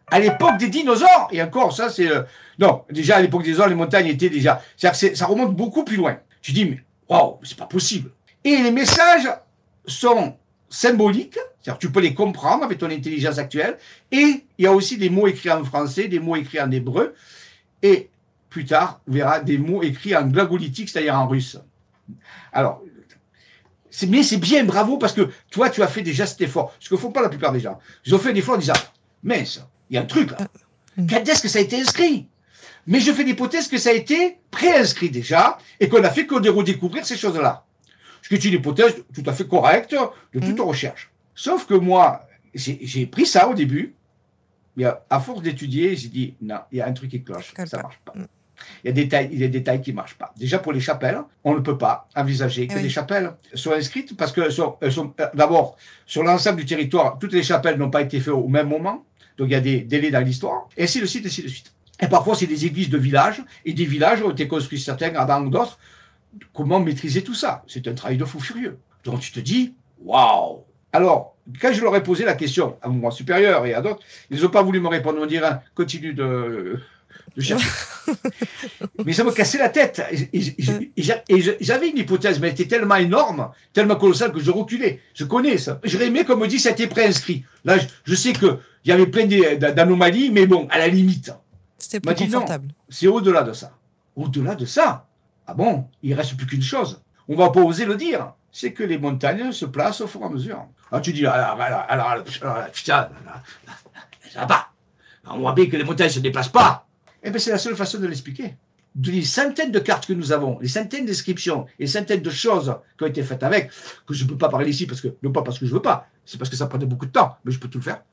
À l'époque des dinosaures? Et encore, ça, c'est... non, déjà, à l'époque des dinosaures, les montagnes étaient déjà... C'est-à-dire que ça remonte beaucoup plus loin. Tu dis, mais waouh, c'est pas possible. Et les messages sont symboliques, c'est-à-dire tu peux les comprendre avec ton intelligence actuelle, et il y a aussi des mots écrits en français, des mots écrits en hébreu, et plus tard, on verra des mots écrits en glagolitique, c'est-à-dire en russe. Alors, mais c'est bien, bravo, parce que toi, tu as fait déjà cet effort, ce que ne font pas la plupart des gens. Ils ont fait un effort en disant, mince, il y a un truc là, quand est-ce que ça a été inscrit? Mais je fais l'hypothèse que ça a été préinscrit déjà, et qu'on a fait que de redécouvrir ces choses-là. Ce qui est une hypothèse tout à fait correcte de toute recherche. Sauf que moi, j'ai pris ça au début, mais à force d'étudier, j'ai dit, non, il y a un truc qui cloche, ça ne marche pas. Il y a des détails qui ne marchent pas. Déjà, pour les chapelles, on ne peut pas envisager que les chapelles soient inscrites parce que d'abord, sur l'ensemble du territoire, toutes les chapelles n'ont pas été faites au même moment. Donc, il y a des délais dans l'histoire. Et ainsi de suite, ainsi de suite. Et parfois, c'est des églises de villages. Et des villages ont été construits certains avant d'autres. Comment maîtriser tout ça? C'est un travail de fou furieux. Donc, tu te dis, waouh! Alors, quand je leur ai posé la question à mon supérieur et à d'autres, ils n'ont pas voulu me répondre. On dirait, continue de chercher. Mais ça me cassait la tête. Et j'avais une hypothèse, mais elle était tellement énorme, tellement colossale que je reculais. Je connais ça. J'aurais aimé qu'on me dise que ça a été préinscrit. Là, je sais qu'il y avait plein d'anomalies, mais bon, à la limite. C'était plus confortable. C'est au-delà de ça. Au-delà de ça. Ah bon, il ne reste plus qu'une chose. On ne va pas oser le dire. C'est que les montagnes se placent au fur et à mesure. Alors tu dis, putain, ça va pas. On voit bien que les montagnes ne se déplacent pas. Eh bien, c'est la seule façon de l'expliquer. les centaines de cartes que nous avons, les centaines de descriptions et les centaines de choses qui ont été faites avec, que je ne peux pas parler ici, non pas parce que je ne veux pas, c'est parce que ça prenait beaucoup de temps, mais je peux tout le faire,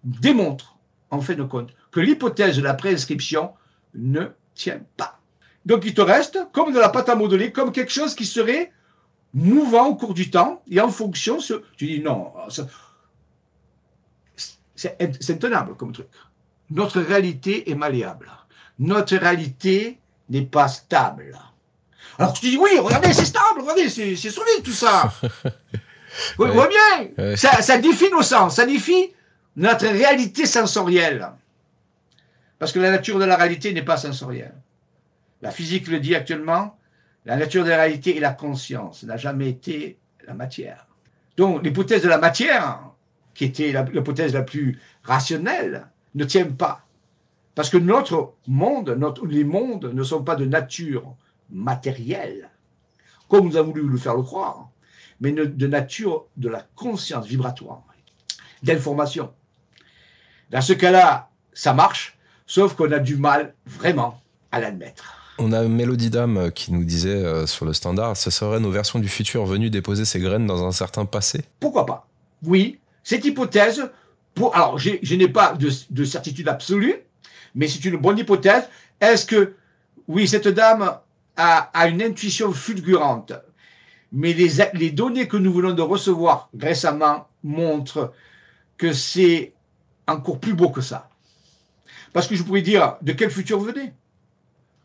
démontre, en fin de compte, que l'hypothèse de la préinscription ne tient pas. Donc il te reste, comme de la pâte à modeler, comme quelque chose qui serait mouvant au cours du temps, et en fonction, tu dis non, c'est intenable comme truc. Notre réalité est malléable. Notre réalité n'est pas stable. Alors tu dis, oui, regardez, c'est stable, regardez, c'est solide tout ça. Vous voyez bien, ouais. Ça défie nos sens, ça défie notre réalité sensorielle. Parce que la nature de la réalité n'est pas sensorielle. La physique le dit actuellement, la nature de la réalité est la conscience, n'a jamais été la matière. Donc l'hypothèse de la matière, qui était l'hypothèse la plus rationnelle, ne tient pas. Parce que notre monde, les mondes ne sont pas de nature matérielle, comme nous avons voulu le faire le croire, mais de nature de la conscience vibratoire, d'information. Dans ce cas-là, ça marche, sauf qu'on a du mal vraiment à l'admettre. On a Mélodie Dame qui nous disait sur le standard, ce seraient nos versions du futur venues déposer ses graines dans un certain passé. Pourquoi pas? Oui, cette hypothèse, alors je n'ai pas de certitude absolue, mais c'est une bonne hypothèse. Est-ce que, oui, cette dame a une intuition fulgurante, mais les données que nous venons de recevoir récemment montrent que c'est encore plus beau que ça. Parce que je pourrais dire, de quel futur vous venez?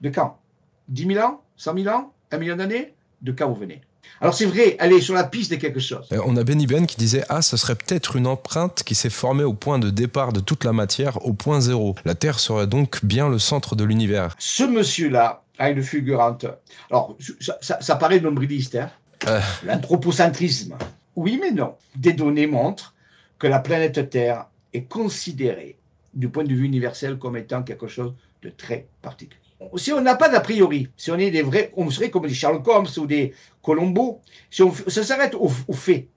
De quand? 10 000 ans? 100 000 ans? 1 million d'années? De quand vous venez? Alors c'est vrai, elle est sur la piste de quelque chose. On a Benny Ben qui disait « Ah, ce serait peut-être une empreinte qui s'est formée au point de départ de toute la matière, au point zéro. La Terre serait donc bien le centre de l'univers. » Ce monsieur-là a une fulgurante. Alors, ça paraît nombriliste, hein, l'anthropocentrisme. Oui, mais non. Des données montrent que la planète Terre est considérée, du point de vue universel, comme étant quelque chose de très particulier. Si on n'a pas d'a priori, si on est des vrais, on serait comme des Sherlock Holmes ou des Colombo, si on s'arrête aux faits,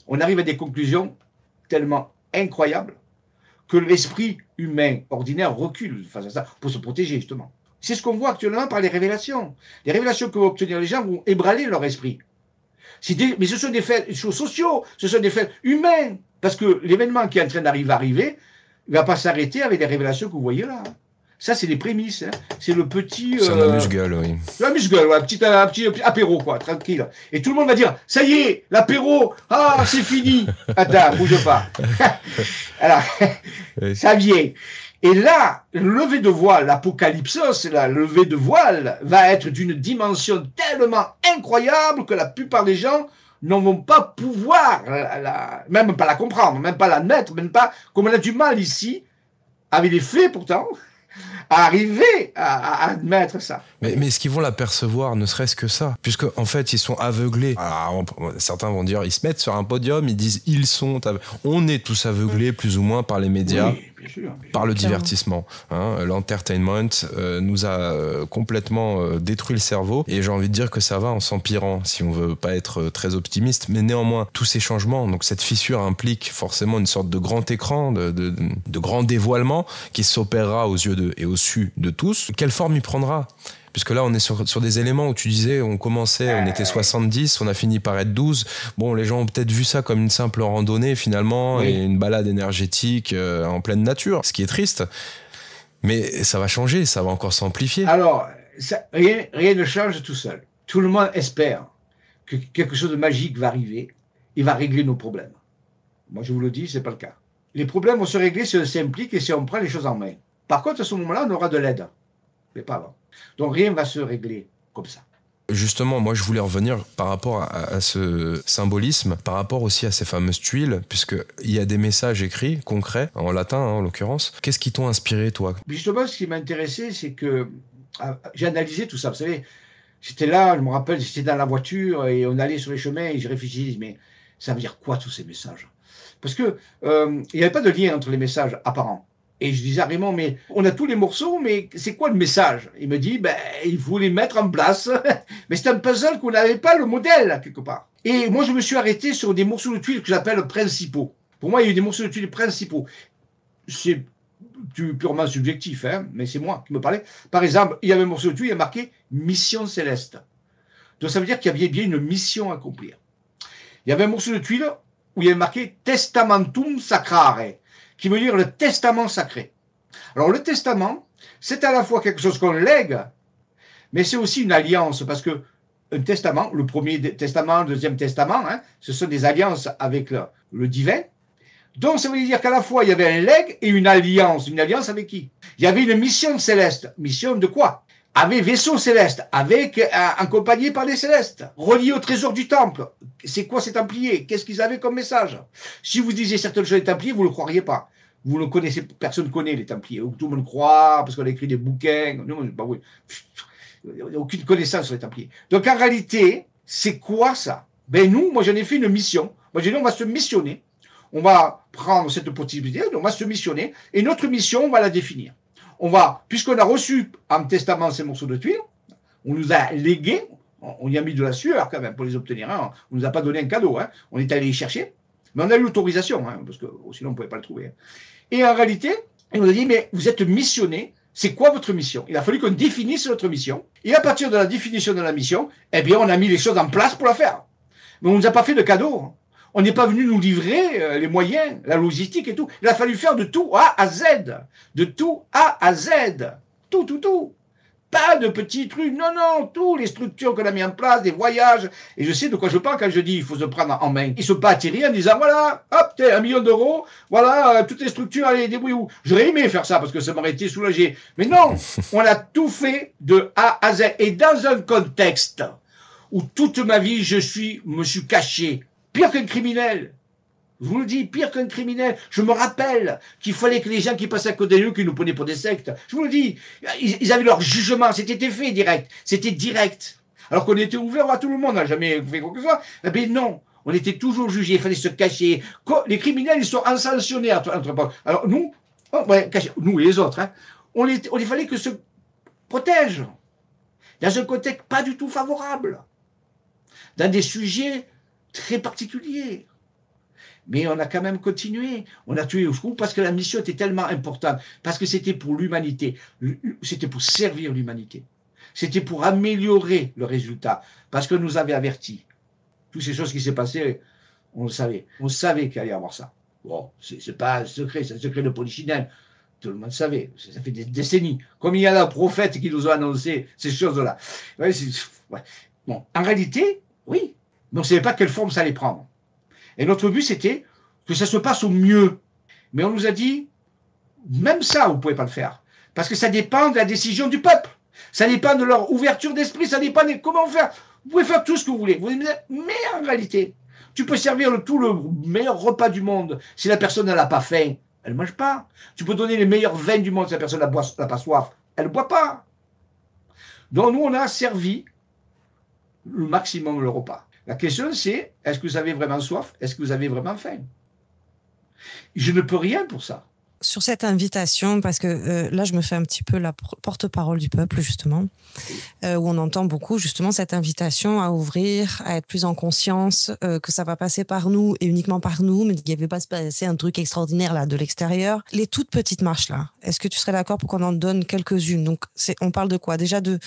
on arrive à des conclusions tellement incroyables que l'esprit humain ordinaire recule face à ça pour se protéger, justement. C'est ce qu'on voit actuellement par les révélations. Les révélations que vont obtenir les gens vont ébranler leur esprit. Mais ce sont des faits sociaux, ce sont des faits humains, parce que l'événement qui est en train d'arriver, il ne va pas s'arrêter avec les révélations que vous voyez là. Ça, c'est les prémices. Hein. C'est le petit... C'est un amuse-gueule, oui. L'amuse-gueule, ouais, un petit apéro, quoi, tranquille. Et tout le monde va dire, ça y est, l'apéro, ah, c'est fini. Attends, bouge pas. Alors, oui. Ça vient. Et là, le lever de voile, l'apocalypsos, le lever de voile, va être d'une dimension tellement incroyable que la plupart des gens n'en vont pas pouvoir, même pas la comprendre, même pas l'admettre, même pas, comme on a du mal ici, avec les faits pourtant, à arriver à admettre ça. Mais est-ce qu'ils vont l'apercevoir, ne serait-ce que ça? Puisque, en fait, ils sont aveuglés. Alors, certains vont dire, ils se mettent sur un podium, ils disent, ils sont aveuglés. On est tous aveuglés, plus ou moins, par les médias, oui, bien sûr, par le divertissement. Hein, l'entertainment nous a complètement détruit le cerveau. Et j'ai envie de dire que ça va en s'empirant, si on veut pas être très optimiste. Mais néanmoins, tous ces changements, donc cette fissure implique forcément une sorte de grand écran, de grand dévoilement qui s'opérera aux yeux et au su de tous. Quelle forme il prendra? Puisque là, on est sur des éléments où tu disais, on était 70, on a fini par être 12. Bon, les gens ont peut-être vu ça comme une simple randonnée, finalement, oui, et une balade énergétique en pleine nature, ce qui est triste. Mais ça va changer, ça va encore s'amplifier. Alors, rien ne change tout seul. Tout le monde espère que quelque chose de magique va arriver et va régler nos problèmes. Moi, je vous le dis, c'est pas le cas. Les problèmes vont se régler si on s'implique et si on prend les choses en main. Par contre, à ce moment-là, on aura de l'aide. Mais pas avant. Donc rien ne va se régler comme ça. Justement, moi je voulais revenir par rapport à ce symbolisme, par rapport aussi à ces fameuses tuiles, puisqu'il y a des messages écrits, concrets, en latin en l'occurrence. Qu'est-ce qui t'ont inspiré, toi? Justement, ce qui m'a intéressé, c'est que j'ai analysé tout ça. Vous savez, j'étais là, je me rappelle, j'étais dans la voiture et on allait sur les chemins et je réfléchissais, mais ça veut dire quoi tous ces messages? Parce que il n'y avait pas de lien entre les messages apparents. Et je disais à Raymond, mais on a tous les morceaux, mais c'est quoi le message? Il me dit, ben, il faut les mettre en place. Mais c'est un puzzle qu'on n'avait pas le modèle, quelque part. Et moi, je me suis arrêté sur des morceaux de tuiles que j'appelle principaux. Pour moi, il y a eu des morceaux de tuiles principaux. C'est purement subjectif, hein, mais c'est moi qui me parlais. Par exemple, il y avait un morceau de tuile, il y a marqué « Mission céleste ». Donc ça veut dire qu'il y avait bien une mission à accomplir. Il y avait un morceau de tuile où il y avait marqué « Testamentum sacrare », qui veut dire le testament sacré. Alors le testament, c'est à la fois quelque chose qu'on lègue, mais c'est aussi une alliance, parce que un testament, le premier testament, le deuxième testament, hein, ce sont des alliances avec le divin. Donc ça veut dire qu'à la fois il y avait un legs et une alliance. Une alliance avec qui? Il y avait une mission céleste. Mission de quoi? Avec vaisseau céleste, avec accompagné par les célestes, relié au trésor du temple. C'est quoi ces templiers? Qu'est-ce qu'ils avaient comme message? Si vous disiez certaines choses des templiers, vous ne le croiriez pas. Vous ne connaissez, personne ne connaît les templiers. Tout le monde croit parce qu'on a écrit des bouquins. Non, bah oui. Il n'y a aucune connaissance sur les templiers. Donc en réalité, c'est quoi ça? Ben nous, moi j'en ai fait une mission. Moi j'ai dit on va se missionner. On va prendre cette possibilité, on va se missionner, et notre mission, on va la définir. On va, puisqu'on a reçu en testament ces morceaux de tuiles, on nous a légué, on y a mis de la sueur quand même pour les obtenir, hein. On ne nous a pas donné un cadeau, hein. On est allé les chercher, mais on a eu l'autorisation, hein, parce que sinon on ne pouvait pas le trouver. Hein. Et en réalité, on nous a dit, mais vous êtes missionné, c'est quoi votre mission? Il a fallu qu'on définisse notre mission, et à partir de la définition de la mission, eh bien on a mis les choses en place pour la faire. Mais on ne nous a pas fait de cadeau. On n'est pas venu nous livrer les moyens, la logistique et tout. Il a fallu faire de tout A à Z. De tout A à Z. Tout, tout, tout. Pas de petits trucs. Non, non, tout. Les structures qu'on a mis en place, des voyages. Et je sais de quoi je parle quand je dis il faut se prendre en main. Ils ne sont pas atterris en disant voilà, hop, 1 million d'euros, voilà, toutes les structures, allez, débrouillez-vous. J'aurais aimé faire ça parce que ça m'aurait été soulagé. Mais non, on a tout fait de A à Z. Et dans un contexte où toute ma vie, me suis caché. Pire qu'un criminel. Je vous le dis, pire qu'un criminel. Je me rappelle qu'il fallait que les gens qui passaient à côté de nous, qui nous prenaient pour des sectes, je vous le dis, ils avaient leur jugement, c'était fait direct, c'était direct. Alors qu'on était ouvert à tout le monde, on n'a jamais fait quoi que ce soit. Eh bien non, on était toujours jugés, il fallait se cacher. Les criminels, ils sont ascensionnés entre potes. Alors nous, nous et les autres, hein, il fallait que se protègent. Dans un contexte pas du tout favorable. Dans des sujets très particulier. Mais on a quand même continué. On a tué jusqu'au bout parce que la mission était tellement importante. Parce que c'était pour l'humanité. C'était pour servir l'humanité. C'était pour améliorer le résultat. Parce qu'on nous avait avertis. Toutes ces choses qui s'est passées, on le savait. On savait qu'il allait y avoir ça. Bon, c'est pas un secret, c'est un secret de polichinelle. Tout le monde savait. Ça fait des décennies. Comme il y a là prophètes qui nous ont annoncé ces choses-là. Ouais, ouais. Bon, en réalité, oui. Mais on ne savait pas quelle forme ça allait prendre. Et notre but, c'était que ça se passe au mieux. Mais on nous a dit, même ça, vous ne pouvez pas le faire. Parce que ça dépend de la décision du peuple. Ça dépend de leur ouverture d'esprit. Ça dépend de comment faire. Vous pouvez faire tout ce que vous voulez. Mais en réalité, tu peux servir tout le meilleur repas du monde. Si la personne n'a pas faim, elle ne mange pas. Tu peux donner les meilleurs vins du monde si la personne n'a pas soif. Elle ne boit pas. Donc nous, on a servi le maximum le repas. La question, c'est, est-ce que vous avez vraiment soif? Est-ce que vous avez vraiment faim? Je ne peux rien pour ça. Sur cette invitation, parce que là, je me fais un petit peu la porte-parole du peuple, justement, où on entend beaucoup, justement, cette invitation à ouvrir, à être plus en conscience, que ça va passer par nous et uniquement par nous, mais qu'il ne va pas se passer un truc extraordinaire là de l'extérieur. Les toutes petites marches là, est-ce que tu serais d'accord pour qu'on en donne quelques-unes? Donc, on parle de quoi? Déjà de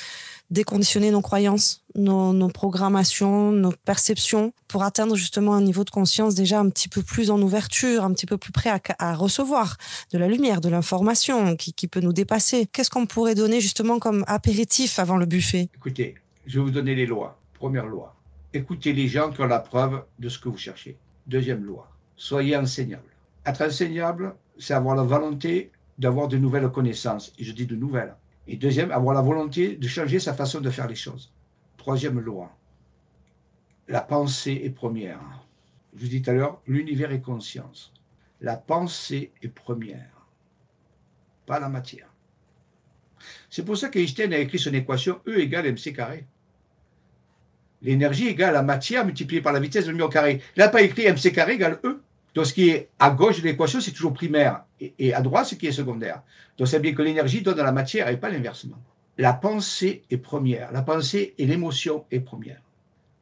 déconditionner nos croyances, nos programmations, nos perceptions, pour atteindre justement un niveau de conscience déjà un petit peu plus en ouverture, un petit peu plus prêt à recevoir de la lumière, de l'information qui peut nous dépasser. Qu'est-ce qu'on pourrait donner justement comme apéritif avant le buffet? Écoutez, je vais vous donner les lois. Première loi, écoutez les gens qui ont la preuve de ce que vous cherchez. Deuxième loi, soyez enseignable. Être enseignable, c'est avoir la volonté d'avoir de nouvelles connaissances. Et je dis de nouvelles. Et deuxième, avoir la volonté de changer sa façon de faire les choses. Troisième loi, la pensée est première. Je vous dis tout à l'heure, l'univers est conscience. La pensée est première, pas la matière. C'est pour ça qu'Einstein a écrit son équation E égale mc carré. L'énergie égale la matière multipliée par la vitesse de lumière au carré. Il n'a pas écrit mc carré égale E. Donc ce qui est à gauche de l'équation, c'est toujours primaire. Et à droite, ce qui est secondaire. Donc c'est bien que l'énergie donne à la matière et pas l'inversement. La pensée est première. La pensée et l'émotion est première.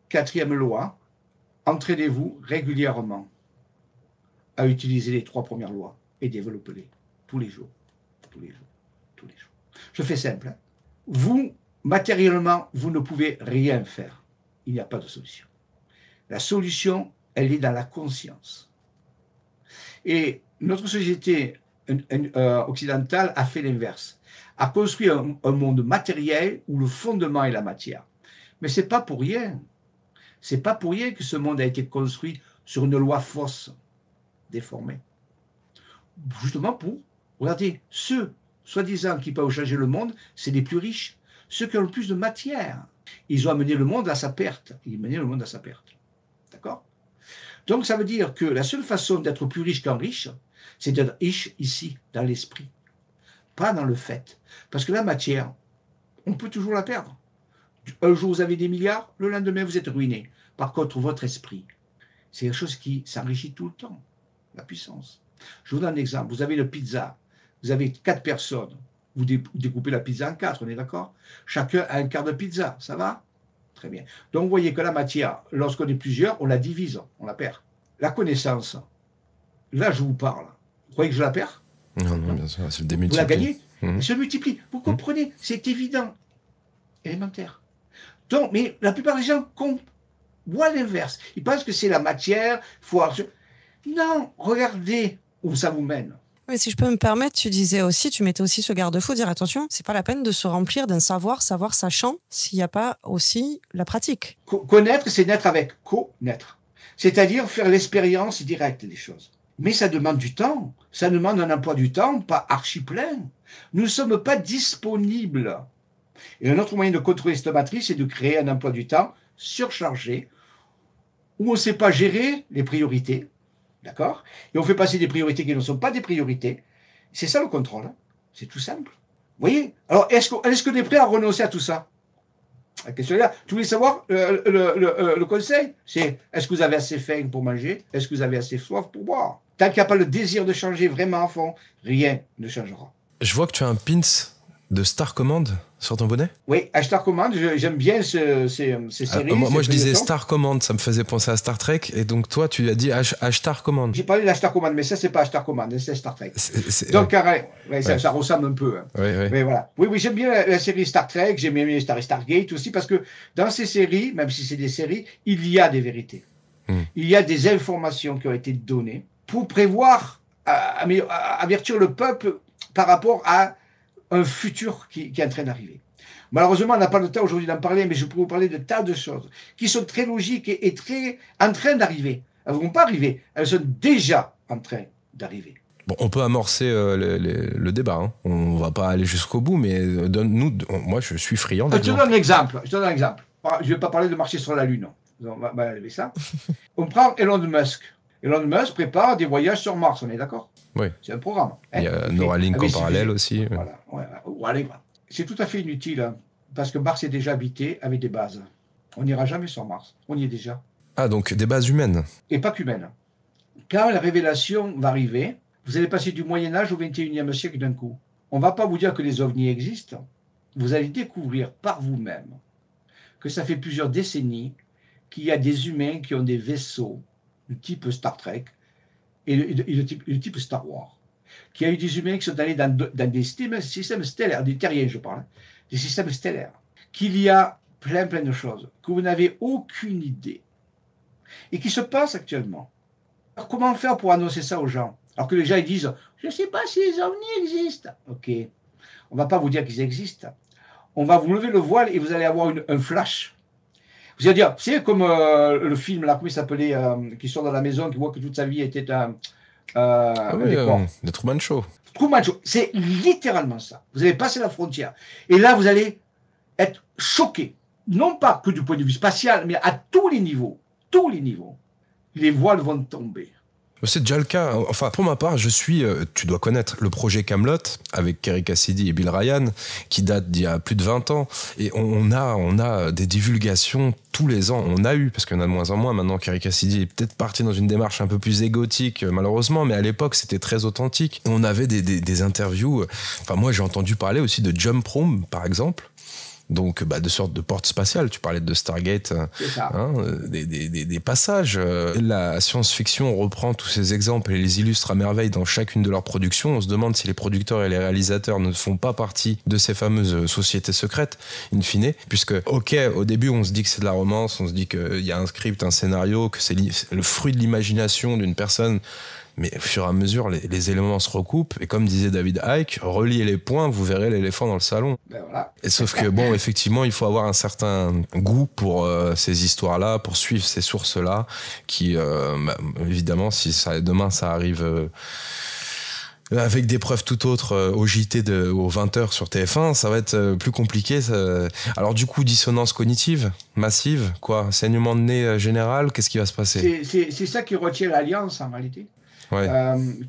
Quatrième loi, entraînez-vous régulièrement à utiliser les 3 premières lois et développez-les. tous les jours. Tous les jours. Tous les jours. Je fais simple. Hein. Vous, matériellement, vous ne pouvez rien faire. Il n'y a pas de solution. La solution, elle est dans la conscience. Et notre société occidentale a fait l'inverse. A construit un monde matériel où le fondement est la matière. Mais ce n'est pas pour rien. Ce n'est pas pour rien que ce monde a été construit sur une loi fausse, déformée. Justement pour, regardez, ceux, soi-disant, qui peuvent changer le monde, c'est les plus riches, ceux qui ont le plus de matière. Ils ont amené le monde à sa perte. Ils ont amené le monde à sa perte. D'accord? Donc ça veut dire que la seule façon d'être plus riche qu'un riche, c'est d'être riche ici, dans l'esprit, pas dans le fait. Parce que la matière, on peut toujours la perdre. Un jour vous avez des milliards, le lendemain vous êtes ruiné. Par contre, votre esprit, c'est quelque chose qui s'enrichit tout le temps, la puissance. Je vous donne un exemple. Vous avez une pizza, vous avez 4 personnes, vous découpez la pizza en 4, on est d'accord? Chacun a un quart de pizza, ça va? Très bien. Donc vous voyez que la matière, lorsqu'on est plusieurs, on la divise, on la perd. La connaissance, là je vous parle, vous croyez que je la perds? Non, bien sûr, c'est le démultiplie. Vous la gagnez, elle se multiplie. Vous comprenez, c'est évident, élémentaire. Donc, mais la plupart des gens voient l'inverse. Ils pensent que c'est la matière, Non, regardez où ça vous mène. Mais si je peux me permettre, tu mettais aussi ce garde-fou, dire attention, c'est pas la peine de se remplir d'un savoir sachant, s'il n'y a pas aussi la pratique. Connaître, c'est naître avec connaître. C'est-à-dire faire l'expérience directe des choses. Mais ça demande du temps. Ça demande un emploi du temps, pas archi plein. Nous ne sommes pas disponibles. Et un autre moyen de contrôler cette matrice, c'est de créer un emploi du temps surchargé, où on ne sait pas gérer les priorités. D'accord? Et on fait passer des priorités qui ne sont pas des priorités. C'est ça le contrôle. Hein. C'est tout simple. Vous voyez? Alors, est-ce qu'on est prêt à renoncer à tout ça? La question est là. Tu voulais savoir le conseil? C'est est-ce que vous avez assez faim pour manger? Est-ce que vous avez assez soif pour boire? Tant qu'il n'y a pas le désir de changer vraiment à fond, rien ne changera. Je vois que tu as un pins de Star Command sur ton bonnet. Oui, à Star Command, j'aime bien ces séries. Moi, je disais Star Command, ça me faisait penser à Star Trek. Et donc, toi, tu as dit Star Command. J'ai parlé de Star Command, mais ça, c'est pas Star Command, c'est Star Trek. Donc, ça ressemble un peu. Hein. Mais voilà. Oui, j'aime bien la série Star Trek, j'aime bien Stargate aussi, parce que dans ces séries, même si c'est des séries, il y a des vérités. Il y a des informations qui ont été données pour prévoir, avertir le peuple par rapport à un futur qui est en train d'arriver. Malheureusement, on n'a pas le temps aujourd'hui d'en parler, mais je peux vous parler de tas de choses qui sont très logiques et très en train d'arriver. Elles ne vont pas arriver, elles sont déjà en train d'arriver. Bon, on peut amorcer le débat. Hein. On ne va pas aller jusqu'au bout, mais moi, je suis friand d'exemple. Je te donne un exemple. Je ne vais pas parler de marcher sur la Lune. On va enlever ça. On prend Elon Musk. Elon Musk prépare des voyages sur Mars, on est d'accord? Oui. C'est un programme. Il y a Neuralink en parallèle aussi. Voilà. C'est tout à fait inutile, hein, parce que Mars est déjà habité avec des bases. On n'ira jamais sur Mars. On y est déjà. Ah, donc des bases humaines. Et pas qu'humaines. Quand la révélation va arriver, vous allez passer du Moyen-Âge au XXIe siècle d'un coup. On ne va pas vous dire que les ovnis existent. Vous allez découvrir par vous-même que ça fait plusieurs décennies qu'il y a des humains qui ont des vaisseaux du type Star Trek et le type Star Wars. Qu'il y a eu des humains qui sont allés dans des systèmes stellaires, des terriens je parle, des systèmes stellaires. Qu'il y a plein de choses que vous n'avez aucune idée et qui se passent actuellement. Alors comment faire pour annoncer ça aux gens? Alors que les gens ils disent « Je ne sais pas si les ovnis existent ». Ok, on ne va pas vous dire qu'ils existent. On va vous lever le voile et vous allez avoir un flash. Vous allez dire, c'est comme le film, là, comment il s'appelait, qui sort de la maison, qui voit que toute sa vie était un décor. Le Truman Show. Truman Show, c'est littéralement ça. Vous avez passé la frontière. Et là, vous allez être choqué. Non pas que du point de vue spatial, mais à tous les niveaux. Tous les niveaux. Les voiles vont tomber. C'est déjà le cas. Enfin, pour ma part, je suis, tu dois connaître le projet Camelot avec Kerry Cassidy et Bill Ryan, qui date d'il y a plus de 20 ans. Et on a des divulgations tous les ans. On a eu, parce qu'il y en a de moins en moins maintenant. Kerry Cassidy est peut-être parti dans une démarche un peu plus égotique, malheureusement, mais à l'époque, c'était très authentique. On avait des interviews. Enfin, moi, j'ai entendu parler aussi de Jump Room, par exemple, Donc, de sorte de porte spatiale. Tu parlais de Stargate, hein, des passages. La science-fiction reprend tous ces exemples et les illustre à merveille dans chacune de leurs productions. On se demande si les producteurs et les réalisateurs ne font pas partie de ces fameuses sociétés secrètes, in fine. Puisque, ok, au début, on se dit que c'est de la romance, on se dit qu'il y a un script, un scénario, que c'est le fruit de l'imagination d'une personne. Mais au fur et à mesure, les éléments se recoupent. Et comme disait David Icke, reliez les points, vous verrez l'éléphant dans le salon. Voilà. Et sauf que, bon, effectivement, il faut avoir un certain goût pour ces histoires-là, pour suivre ces sources-là, qui, évidemment, si demain ça arrive... avec des preuves tout autres au JT aux 20h sur TF1, ça va être plus compliqué. Alors du coup, dissonance cognitive, massive, quoi, saignement de nez général, qu'est-ce qui va se passer? C'est ça qui retient l'Alliance en réalité. Ouais.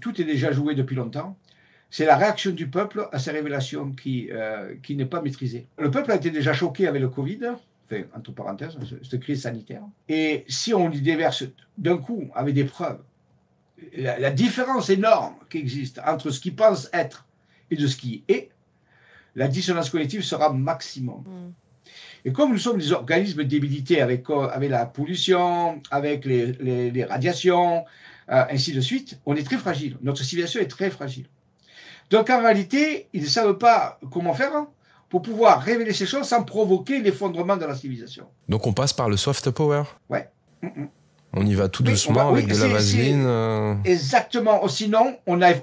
Tout est déjà joué depuis longtemps. C'est la réaction du peuple à ces révélations qui n'est pas maîtrisée. Le peuple a été déjà choqué avec le Covid, enfin, entre parenthèses, cette crise sanitaire. Et si on y déverse d'un coup avec des preuves, la différence énorme qui existe entre ce qu'il pense être et de ce qui est, la dissonance cognitive sera maximum. Et comme nous sommes des organismes débilités avec la pollution, avec les radiations, ainsi de suite, on est très fragile. Notre civilisation est très fragile. Donc en réalité, ils ne savent pas comment faire pour pouvoir révéler ces choses sans provoquer l'effondrement de la civilisation. Donc on passe par le soft power. Ouais. On y va tout doucement avec de la vaseline. Exactement. Sinon,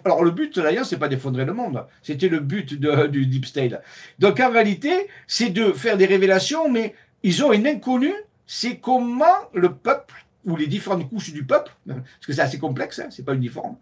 alors le but de l'Alliance, c'est pas d'effondrer le monde. C'était le but du Deep State. Donc en réalité, c'est de faire des révélations, mais ils ont une inconnue, c'est comment le peuple, ou les différentes couches du peuple, parce que c'est assez complexe, hein, c'est pas uniforme,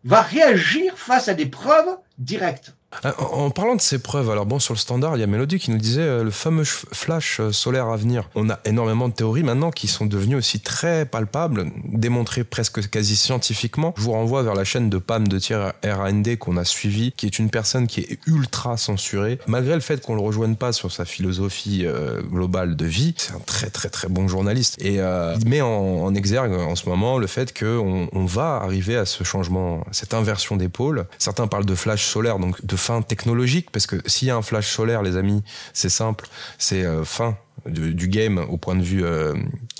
va réagir face à des preuves directes. En parlant de ces preuves, alors bon, sur le standard, il y a Mélodie qui nous disait le fameux flash solaire à venir. On a énormément de théories maintenant qui sont devenues aussi très palpables, démontrées presque quasi scientifiquement. Je vous renvoie vers la chaîne de Pam de Tier R&D qu'on a suivie, qui est une personne qui est ultra censurée. Malgré le fait qu'on le rejoigne pas sur sa philosophie globale de vie, c'est un très très très bon journaliste. Et il met en exergue en ce moment le fait qu'on va arriver à ce changement, cette inversion des pôles. Certains parlent de flash solaire, donc de fin technologique, parce que s'il y a un flash solaire, les amis, c'est simple, c'est fin du game au point de vue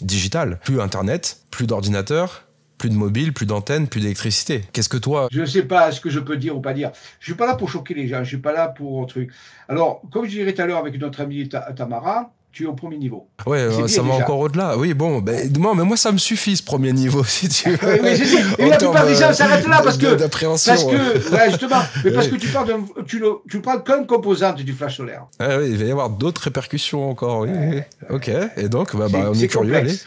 digital. Plus internet, plus d'ordinateur, plus de mobile, plus d'antenne, plus d'électricité. Qu'est-ce que toi... Je ne sais pas ce que je peux dire ou pas dire. Je suis pas là pour choquer les gens, je suis pas là pour truc. Alors, comme je dirais tout à l'heure avec notre amie Tamara, tu es au premier niveau. Ouais, ça va encore au-delà. Oui, bon, mais moi, ça me suffit, ce premier niveau, si tu veux. Oui, mais la plupart des gens s'arrêtent là parce que, ouais, justement, mais parce que tu parles comme composante du flash solaire. Ah, oui, il va y avoir d'autres répercussions encore, oui. Ok, et donc, on est curieux, allez.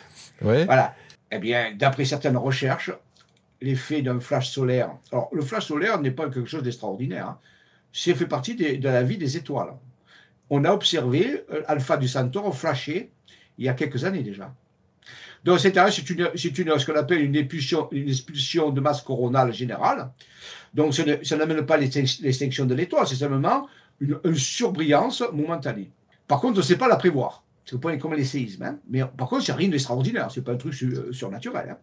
Ouais. Voilà. Eh bien, d'après certaines recherches, l'effet d'un flash solaire... Alors, le flash solaire n'est pas quelque chose d'extraordinaire. Hein. C'est fait partie de la vie des étoiles. On a observé Alpha du Centaure flasher il y a quelques années déjà. Donc, c'est ce qu'on appelle une expulsion de masse coronale générale. Donc, ça n'amène pas l'extinction de l'étoile, c'est simplement une surbrillance momentanée. Par contre, on ne sait pas la prévoir. C'est pas comme les séismes. Hein. Mais par contre, c'est rien d'extraordinaire. Ce n'est pas un truc surnaturel. Hein.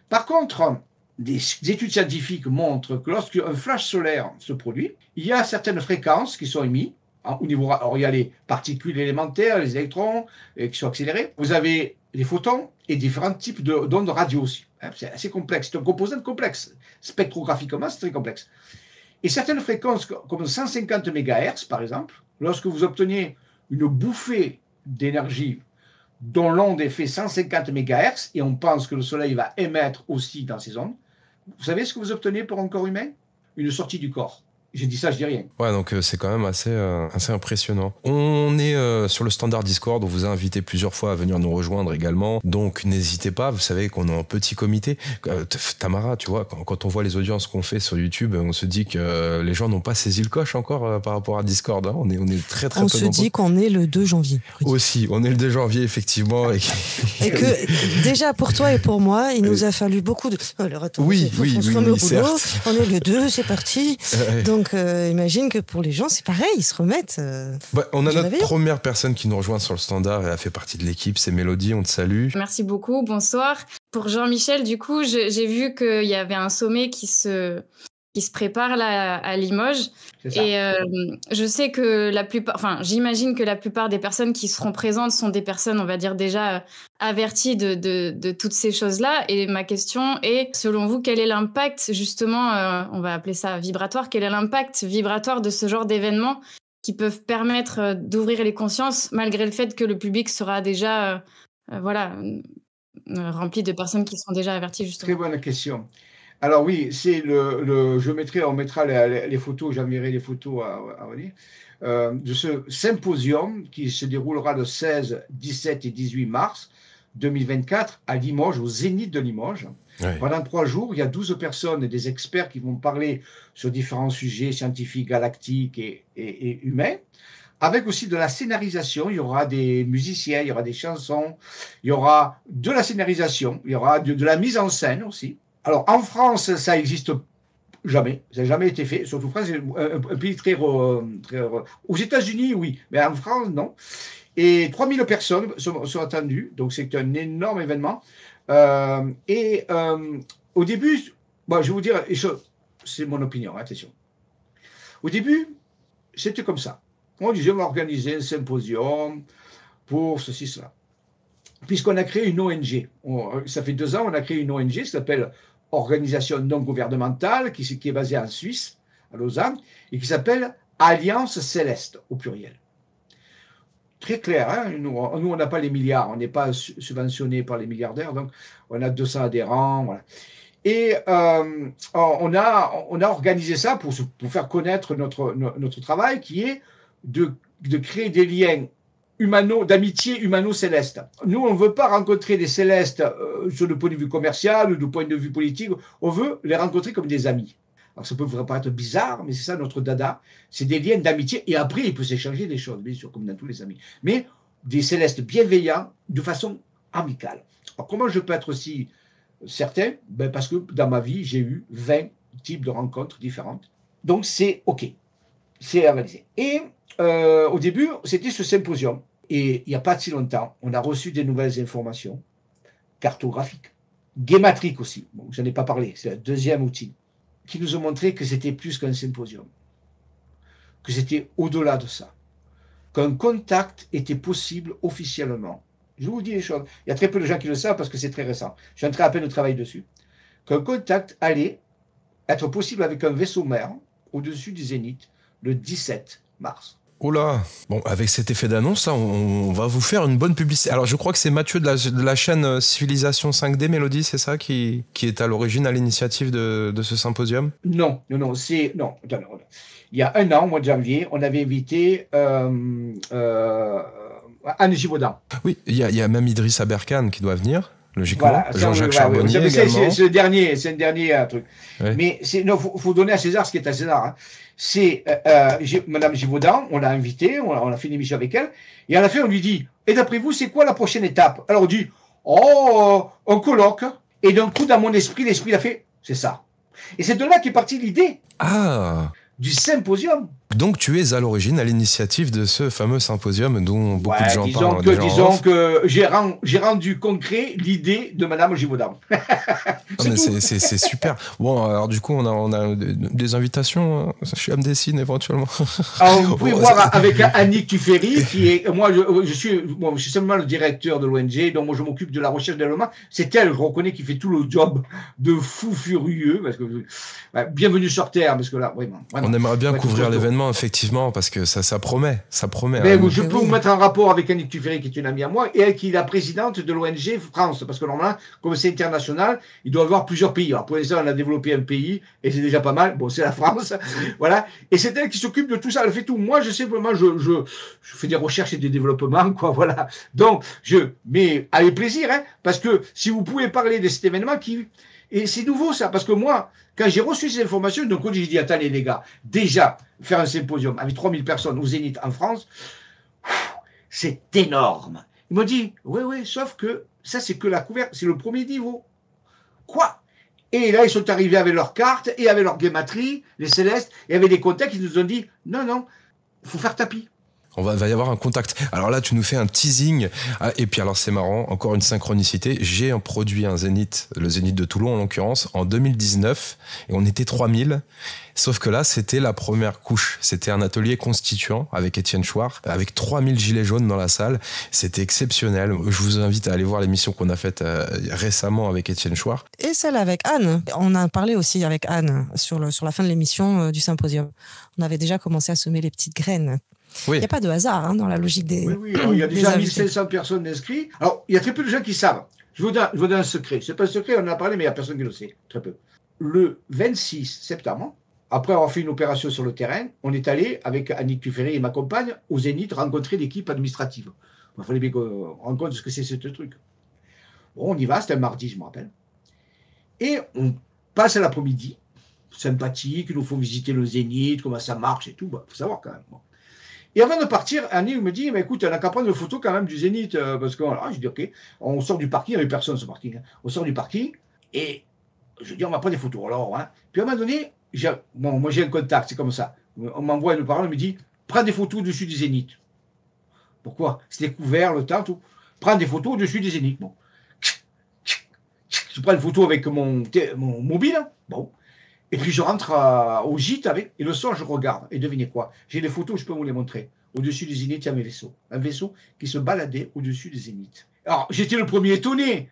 Par contre, des études scientifiques montrent que lorsqu'un flash solaire se produit, il y a certaines fréquences qui sont émises. Au niveau, alors il y a les particules élémentaires, les électrons qui sont accélérés. Vous avez les photons et différents types d'ondes radio aussi. Hein, c'est assez complexe. C'est un composant complexe. Spectrographiquement, c'est très complexe. Et certaines fréquences, comme 150 MHz par exemple, lorsque vous obteniez une bouffée d'énergie dont l'onde est fait 150 MHz, et on pense que le Soleil va émettre aussi dans ces ondes, vous savez ce que vous obtenez pour un corps humain? Une sortie du corps. J'ai dit ça, je dis rien. Ouais, donc c'est quand même assez impressionnant. On est sur le standard Discord, on vous a invité plusieurs fois à venir nous rejoindre également, donc n'hésitez pas, vous savez qu'on est en petit comité. Tamara, tu vois, quand on voit les audiences qu'on fait sur YouTube, on se dit que les gens n'ont pas saisi le coche encore par rapport à Discord. Hein. On est très très on se dit qu'on est le 2 janvier. Aussi, on est le 2 janvier, effectivement. Et que déjà, pour toi et pour moi, il nous a fallu beaucoup de... Alors, attends, oui, certes. On est le 2, c'est parti. Donc, imagine que pour les gens, c'est pareil, ils se remettent. On a notre première personne qui nous rejoint sur le standard et elle fait partie de l'équipe, c'est Mélodie, on te salue. Merci beaucoup, bonsoir. Pour Jean-Michel, du coup, j'ai vu qu'il y avait un sommet qui se qui se prépare là à Limoges. Et je sais que j'imagine que la plupart des personnes qui seront présentes sont des personnes, on va dire, déjà averties de toutes ces choses-là. Et ma question est, selon vous, quel est l'impact, justement, on va appeler ça vibratoire, quel est l'impact vibratoire de ce genre d'événements qui peuvent permettre d'ouvrir les consciences, malgré le fait que le public sera déjà rempli de personnes qui sont déjà averties, justement. Très bonne question. Alors oui, c'est on mettra les photos, j'enverrai les photos à René, de ce symposium qui se déroulera le 16, 17 et 18 mars 2024 à Limoges, au Zénith de Limoges. Ouais. Pendant 3 jours, il y a 12 personnes et des experts qui vont parler sur différents sujets scientifiques, galactiques et humains. Avec aussi de la scénarisation, il y aura des musiciens, il y aura des chansons, il y aura de la scénarisation, il y aura de la mise en scène aussi. Alors, en France, ça n'existe jamais. Ça n'a jamais été fait. Surtout France, c'est un pays très aux États-Unis, oui, mais en France, non. Et 3000 personnes sont attendues. Donc, c'est un énorme événement. Au début, je vais vous dire, c'est mon opinion, attention. Au début, c'était comme ça. On disait, on va organiser un symposium pour ceci, cela. Puisqu'on a créé une ONG. Ça fait 2 ans, on a créé une ONG qui s'appelle Organisation non gouvernementale, qui est basée en Suisse, à Lausanne, et qui s'appelle Alliance Céleste, au pluriel. Très clair, hein. Nous, on n'a pas les milliards, on n'est pas subventionné par les milliardaires, donc on a 200 adhérents, voilà. Et on a organisé ça pour faire connaître notre travail, qui est de créer des liens d'amitié humano-céleste. Nous, on ne veut pas rencontrer des célestes sur le point de vue commercial ou du point de vue politique. On veut les rencontrer comme des amis. Alors, ça peut vous paraître bizarre, mais c'est ça notre dada. C'est des liens d'amitié. Et après, il peut s'échanger des choses, bien sûr, comme dans tous les amis. Mais des célestes bienveillants de façon amicale. Alors, comment je peux être aussi certain? Parce que dans ma vie, j'ai eu 20 types de rencontres différentes. Donc, c'est OK. C'est réalisé. Et au début, c'était ce symposium. Et il n'y a pas si longtemps, on a reçu des nouvelles informations cartographiques, guématriques aussi. Bon, je n'en ai pas parlé, c'est le deuxième outil, qui nous ont montré que c'était plus qu'un symposium, que c'était au-delà de ça, qu'un contact était possible officiellement. Je vous dis les choses. Il y a très peu de gens qui le savent parce que c'est très récent. Je suis en train à peine de travailler dessus. Qu'un contact allait être possible avec un vaisseau mère au-dessus du Zénith le 17 mars. Oula, bon, avec cet effet d'annonce, là, on va vous faire une bonne publicité. Alors, je crois que c'est Mathieu de la chaîne Civilisation 5D, Mélodie, c'est ça, qui est à l'origine, à l'initiative de ce symposium? Non. Il y a 1 an, au mois de janvier, on avait invité Anne Givaudan. Oui, il y a même Idriss Aberkane qui doit venir, logiquement. Voilà, Jean-Jacques Charbonnier également. C'est le dernier truc. Ouais. Mais faut donner à César ce qui est à César. Hein. C'est Madame Givaudan, on l'a invitée, on a fait une émission avec elle, et à la fin on lui dit, et d'après vous, c'est quoi la prochaine étape? Alors on dit, un colloque, et d'un coup dans mon esprit, l'esprit a fait, c'est ça. Et c'est de là qu'est partie l'idée du symposium. Donc tu es à l'origine, à l'initiative de ce fameux symposium dont beaucoup de gens parlent. Disons que j'ai rendu concret l'idée de Madame Givaudan. C'est super. Bon, alors du coup, on a des invitations chez Amdessine éventuellement. Alors, vous pouvez voir avec Annick Tuffery, qui est, moi, je suis seulement le directeur de l'ONG, donc moi je m'occupe de la recherche et développement. C'est elle, je reconnais, qui fait tout le job de fou furieux, parce que bienvenue sur Terre, parce que là, vraiment on aimerait bien couvrir l'événement, effectivement, parce que ça promet. Mais je peux vous mettre en rapport avec Annick Tuffery, qui est une amie à moi, et elle qui est la présidente de l'ONG France, parce que normalement, comme c'est international, il doit y avoir plusieurs pays. Alors pour l'instant, on a développé un pays, et c'est déjà pas mal. Bon, c'est la France, voilà. Et c'est elle qui s'occupe de tout ça. Elle fait tout. Moi, je sais vraiment, je fais des recherches et des développements, quoi, voilà. Donc, mais avec plaisir, hein, parce que si vous pouvez parler de cet événement et c'est nouveau ça, parce que moi, quand j'ai reçu ces informations, donc j'ai dit, attendez les gars, déjà, faire un symposium avec 3000 personnes au Zénith en France, c'est énorme. Ils m'ont dit, oui, sauf que ça, c'est que la couverture, c'est le premier niveau. Quoi? Et là, ils sont arrivés avec leurs cartes et avec leur guématrie, les célestes, et avec des contacts, ils nous ont dit, non, il faut faire tapis. Va y avoir un contact. Alors là, tu nous fais un teasing. Et puis alors, c'est marrant, encore une synchronicité. J'ai produit un Zénith, le Zénith de Toulon en l'occurrence, en 2019. Et on était 3000. Sauf que là, c'était la première couche. C'était un atelier constituant avec Étienne Chouard, avec 3000 gilets jaunes dans la salle. C'était exceptionnel. Je vous invite à aller voir l'émission qu'on a faite récemment avec Étienne Chouard. Et celle avec Anne. On a parlé aussi avec Anne sur la fin de l'émission du symposium. On avait déjà commencé à semer les petites graines. Oui. Il n'y a pas de hasard dans la logique des. Oui. Alors, il y a déjà 1500 personnes inscrites. Alors, il y a très peu de gens qui savent. Je vous donne un secret. Ce n'est pas un secret, on en a parlé, mais il n'y a personne qui le sait. Très peu. Le 26 septembre, après avoir fait une opération sur le terrain, on est allé, avec Annick Tufferé et ma compagne, au Zénith, rencontrer l'équipe administrative. Il fallait bien qu'on rencontre ce que c'est ce truc. Bon, on y va, c'était un mardi, je me rappelle. Et on passe à l'après-midi, sympathique, il nous faut visiter le Zénith, comment ça marche et tout. Il faut savoir quand même. Bon. Et avant de partir, Annie me dit, mais écoute, on n'a qu'à prendre une photo quand même du Zénith, parce que voilà, je dis, ok, on sort du parking, il n'y avait personne sur le parking. On sort du parking, et je dis, on va prendre des photos. Alors, Puis à un moment donné, moi j'ai un contact, c'est comme ça. On m'envoie une parole, on me dit, prends des photos au-dessus du Zénith. Pourquoi? C'était couvert, le temps, tout. Prends des photos au-dessus du Zénith. Bon. Je prends une photo avec mon mobile, bon. Et puis je rentre au gîte et le soir je regarde. Et devinez quoi? J'ai des photos, je peux vous les montrer. Au-dessus du Zénith, il y a mes vaisseaux. Un vaisseau qui se baladait au-dessus du Zénith. Alors j'étais le premier étonné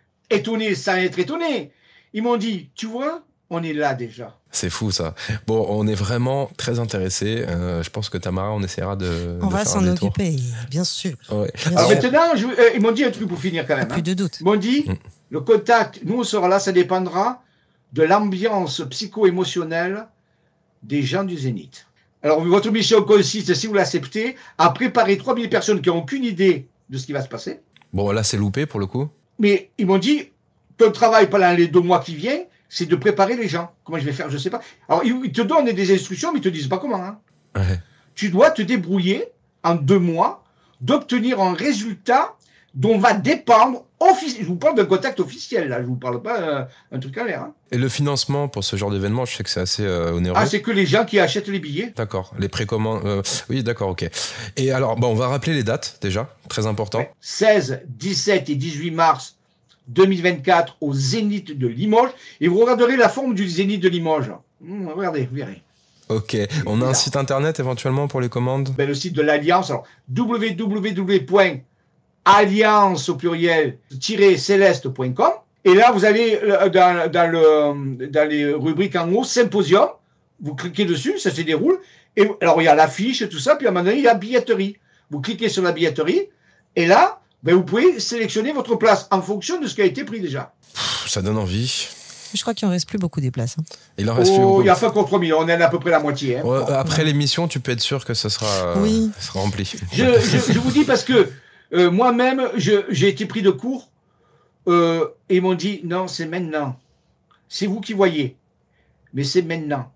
sans être étonné. Ils m'ont dit, tu vois, on est là déjà. C'est fou ça. Bon, on est vraiment très intéressés. Je pense que Tamara, on essaiera de. On va s'en occuper, bien sûr. Ouais. Alors maintenant, ils m'ont dit un truc pour finir quand même. Plus de doute. Ils m'ont dit, le contact, nous on sera là, ça dépendra de l'ambiance psycho-émotionnelle des gens du Zénith. Alors, votre mission consiste, si vous l'acceptez, à préparer 3000 personnes qui n'ont aucune idée de ce qui va se passer. Bon, là, c'est loupé pour le coup. Mais ils m'ont dit, ton travail pendant les 2 mois qui viennent, c'est de préparer les gens. Comment je vais faire, je ne sais pas. Alors, ils te donnent des instructions, mais ils ne te disent pas comment. Ouais. Tu dois te débrouiller en 2 mois d'obtenir un résultat dont va dépendre, je vous parle d'un contact officiel, là, je ne vous parle pas un truc en l'air. Et le financement pour ce genre d'événement, je sais que c'est assez onéreux. Ah, c'est que les gens qui achètent les billets. D'accord, les précommandes. Oui, d'accord, ok. Et alors, on va rappeler les dates déjà, très important. Ouais. 16, 17 et 18 mars 2024 au Zénith de Limoges. Et vous regarderez la forme du Zénith de Limoges. Regardez, vous verrez. Ok, on a un site internet éventuellement pour les commandes? Le site de l'Alliance, alors www.alliance au pluriel -céleste.com. Et là, vous allez dans les rubriques en haut, symposium. Vous cliquez dessus, ça se déroule. Et alors, il y a l'affiche, tout ça. Puis à un moment donné, il y a billetterie. Vous cliquez sur la billetterie. Et là, vous pouvez sélectionner votre place en fonction de ce qui a été pris déjà. Ça donne envie. Je crois qu'il en reste plus beaucoup des places. Il en reste plus beaucoup. Il n'y a pas contre 3000, on en a à peu près la moitié. Ouais, après l'émission, tu peux être sûr que ça sera, sera rempli. Je vous dis parce que moi-même, j'ai été pris de court et ils m'ont dit, non, c'est maintenant. C'est vous qui voyez, mais c'est maintenant.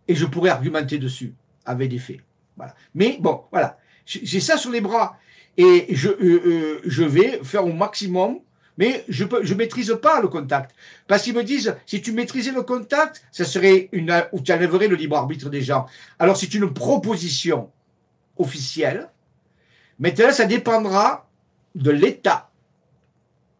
Et je pourrais argumenter dessus, avec des faits. Voilà. Mais bon, voilà. J'ai ça sur les bras. Et je vais faire au maximum, mais je ne maîtrise pas le contact. Parce qu'ils me disent, si tu maîtrisais le contact, ça serait où tu enlèverais le libre arbitre des gens. Alors c'est une proposition officielle. Maintenant, ça dépendra de l'état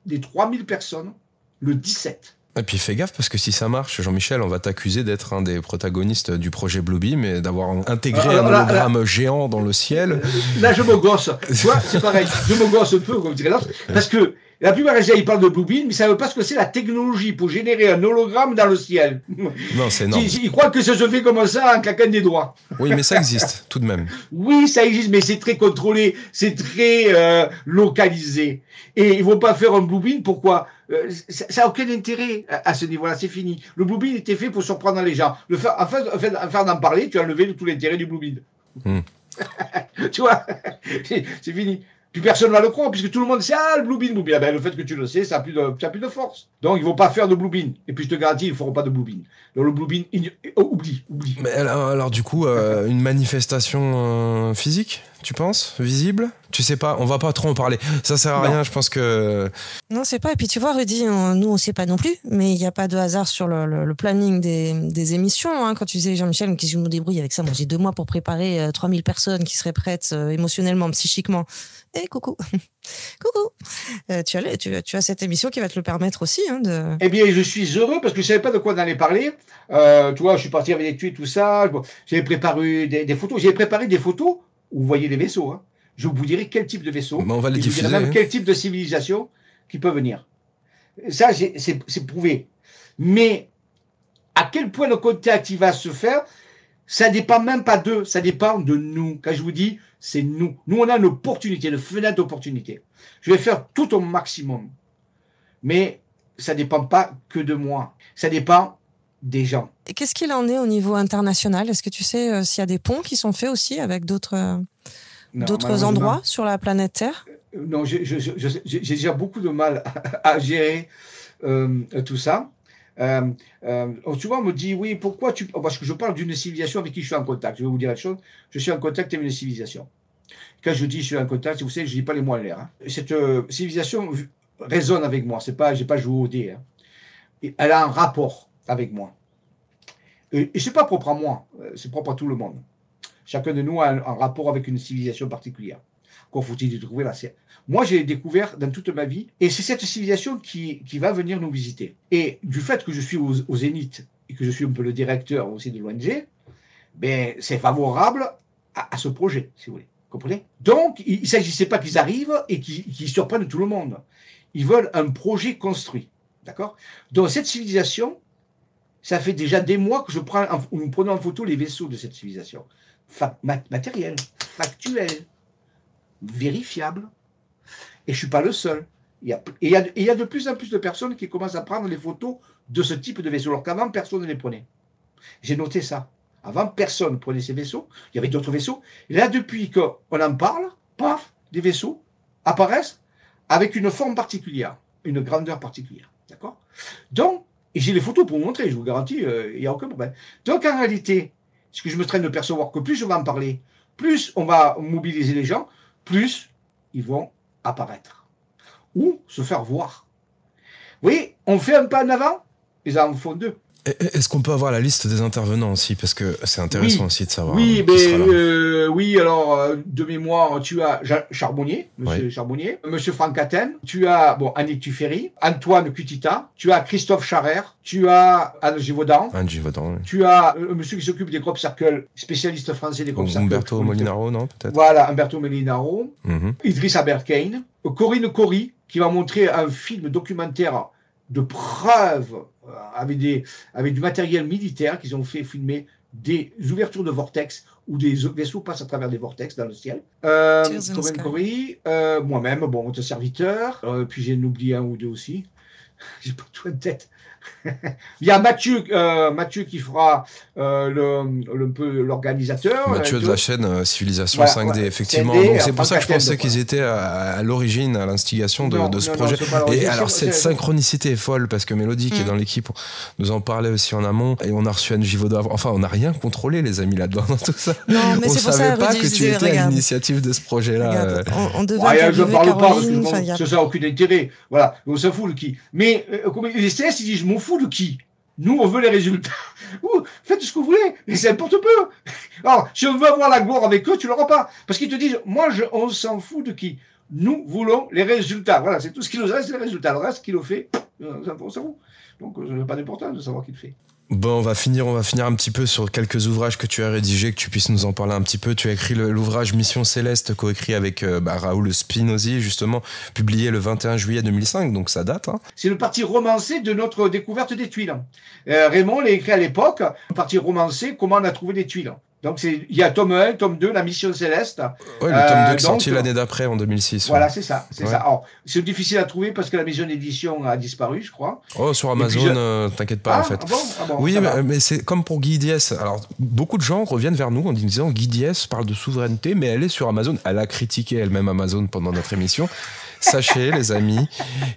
des 3000 personnes le 17. Et puis fais gaffe, parce que si ça marche, Jean-Michel, on va t'accuser d'être un des protagonistes du projet Bluebeam et d'avoir intégré un hologramme géant dans le ciel. Là, je me gosse. Tu vois, c'est pareil. Je me gosse un peu, comme dirait l'autre, parce que la plupart des gens, ils parlent de Bluebeam, mais ils ne savent pas ce que c'est la technologie pour générer un hologramme dans le ciel. Non, c'est énorme. Ils croient que ça se fait comme ça en claquant des doigts. Oui, mais ça existe, tout de même. Oui, ça existe, mais c'est très contrôlé, c'est très localisé. Et ils ne vont pas faire un Bluebeam, pourquoi ça n'a aucun intérêt à ce niveau-là, c'est fini. Le Bluebeam était fait pour surprendre les gens. Afin d'en parler, tu as enlevé tout l'intérêt du Bluebeam. Tu vois, c'est fini. Puis personne ne va le croire, puisque tout le monde sait, le Bluebeam. Ah ben, le fait que tu le sais, ça n'a plus de force. Donc, ils ne vont pas faire de Bluebeam. Et puis, je te garantis, ils ne feront pas de Bluebeam. Donc, le Bluebeam, oublie. Mais alors, du coup, une manifestation physique, tu penses? Visible? Tu sais pas, on va pas trop en parler. Ça sert à rien, je pense que... Non, c'est pas. Et puis tu vois, Rudy, nous, on sait pas non plus, mais il n'y a pas de hasard sur le planning des émissions. Hein. Quand tu disais, Jean-Michel, qu'est-ce que je me débrouille avec ça? Moi, j'ai 2 mois pour préparer 3000 personnes qui seraient prêtes émotionnellement, psychiquement. Eh, coucou. Coucou. Tu as cette émission qui va te le permettre aussi. Hein, de... Eh bien, je suis heureux parce que je savais pas de quoi on allait parler. Tu vois, je suis parti avec des tweets, tout ça. Bon, j'avais préparé des photos. J'avais préparé des photos où vous voyez les vaisseaux. Hein. Je vous dirai quel type de vaisseau. On va les diffuser. Je vous dirai même quel type de civilisation qui peut venir. Ça, c'est prouvé. Mais à quel point le contact il va se faire, ça dépend même pas d'eux, ça dépend de nous. Quand je vous dis, c'est nous. Nous, on a une opportunité, une fenêtre d'opportunité. Je vais faire tout au maximum. Mais ça dépend pas que de moi. Ça dépend des gens. Et qu'est-ce qu'il en est au niveau international? Est-ce que tu sais s'il y a des ponts qui sont faits aussi avec d'autres endroits sur la planète Terre? Non, j'ai déjà beaucoup de mal à gérer tout ça. Tu vois, on me dit, oui, pourquoi tu... Parce que je parle d'une civilisation avec qui je suis en contact. Je vais vous dire la chose, je suis en contact avec une civilisation. Quand je dis je suis en contact, vous savez, je ne dis pas les mots en l'air. Hein. Cette civilisation résonne avec moi. Je n'ai pas joué au dé. Hein. Et elle a un rapport avec moi. Et ce n'est pas propre à moi, c'est propre à tout le monde. Chacun de nous a un rapport avec une civilisation particulière. Encore faut-il découvrir là. Moi, j'ai découvert dans toute ma vie, et c'est cette civilisation qui va venir nous visiter. Et du fait que je suis au Zénith, et que je suis un peu le directeur aussi de l'ONG, ben, c'est favorable à ce projet, si vous voulez. Vous comprenez? Donc, il ne s'agissait pas qu'ils arrivent et qu'ils surprennent tout le monde. Ils veulent un projet construit. D'accord? Donc, cette civilisation, ça fait déjà des mois que nous prenons en photo les vaisseaux de cette civilisation. Matériel, factuel, vérifiable. Et je ne suis pas le seul. Il y a de plus en plus de personnes qui commencent à prendre les photos de ce type de vaisseau, alors qu'avant, personne ne les prenait. J'ai noté ça. Avant, personne ne prenait ces vaisseaux. Il y avait d'autres vaisseaux. Et là, depuis qu'on en parle, paf, des vaisseaux apparaissent avec une forme particulière, une grandeur particulière. D'accord? Donc, et j'ai les photos pour vous montrer, je vous garantis, il n'y a aucun problème. Donc, en réalité, ce que je me traîne de percevoir, que plus je vais en parler, plus on va mobiliser les gens, plus ils vont apparaître ou se faire voir. Vous voyez, on fait un pas en avant, ils en font 2. Est-ce qu'on peut avoir la liste des intervenants aussi? Parce que c'est intéressant aussi de savoir. Oui, oui, alors, de mémoire, tu as Charbonnier, Monsieur Charbonnier, Monsieur Franck Atten, tu as Annick Tuffery, Antoine Cutita, tu as Christophe Charrère, tu as Anne Givaudan, oui. Tu as monsieur qui s'occupe des crop circles, spécialiste français des crop circles. Umberto Molinaro, non, peut-être? Voilà, Umberto Molinaro, Idriss Aberkane, Corinne Cory, qui va montrer un film documentaire de preuves avec du matériel militaire qu'ils ont fait filmer des ouvertures de vortex où des vaisseaux passent à travers des vortex dans le ciel. Corinne Cory, moi-même, votre serviteur, puis j'ai oublié un ou deux aussi. J'ai pas tout en tête. Il y a Mathieu qui fera l'organisateur. Mathieu de la chaîne Civilisation 5D, effectivement. Donc c'est pour ça que je pensais qu'ils étaient à l'origine, à l'instigation de ce projet. Et alors cette synchronicité est folle parce que Mélodie, qui est dans l'équipe, nous en parlait aussi en amont. Et on a reçu Anne Givaudan. Enfin, on n'a rien contrôlé, les amis, là-dedans, dans tout ça. Non, mais on c'est pour savait ça, pas Rudy, que tu étais à l'initiative de ce projet-là. On devait interviewer Caroline. Ça n'a aucun intérêt. Voilà, on s'en fout de qui. Mais les CS, ils disent, je m'en fous de qui. Nous, on veut les résultats. Faites ce que vous voulez, mais c'est n'importe peu. Alors, si on veut avoir la gloire avec eux, tu l'auras pas. Parce qu'ils te disent, on s'en fout de qui. Nous voulons les résultats. Voilà, c'est tout ce qui nous reste, c'est les résultats. Le reste, qui le fait, on s'en fout. Donc, ça n'a pas d'importance de savoir qui le fait. Bon, on va finir un petit peu sur quelques ouvrages que tu as rédigés, que tu puisses nous en parler un petit peu. Tu as écrit l'ouvrage Mission Céleste, coécrit avec Raoul Spinozzi, justement, publié le 21 juillet 2005, donc ça date. Hein. C'est le parti romancé de notre découverte des tuiles. Raymond l'a écrit à l'époque, le parti romancé, comment on a trouvé des tuiles. Donc, il y a tome 1, tome 2, la Mission Céleste. Oui, le tome 2 qui est sorti l'année d'après, en 2006. Voilà, ouais. c'est ça. Alors, c'est difficile à trouver parce que la maison d'édition a disparu, je crois. Oh, sur Amazon, t'inquiète pas, en fait. Oui, mais c'est comme pour Guy Diès. Alors, beaucoup de gens reviennent vers nous en disant Guy Diès parle de souveraineté, mais elle est sur Amazon. Elle a critiqué elle-même Amazon pendant notre émission. Sachez, les amis,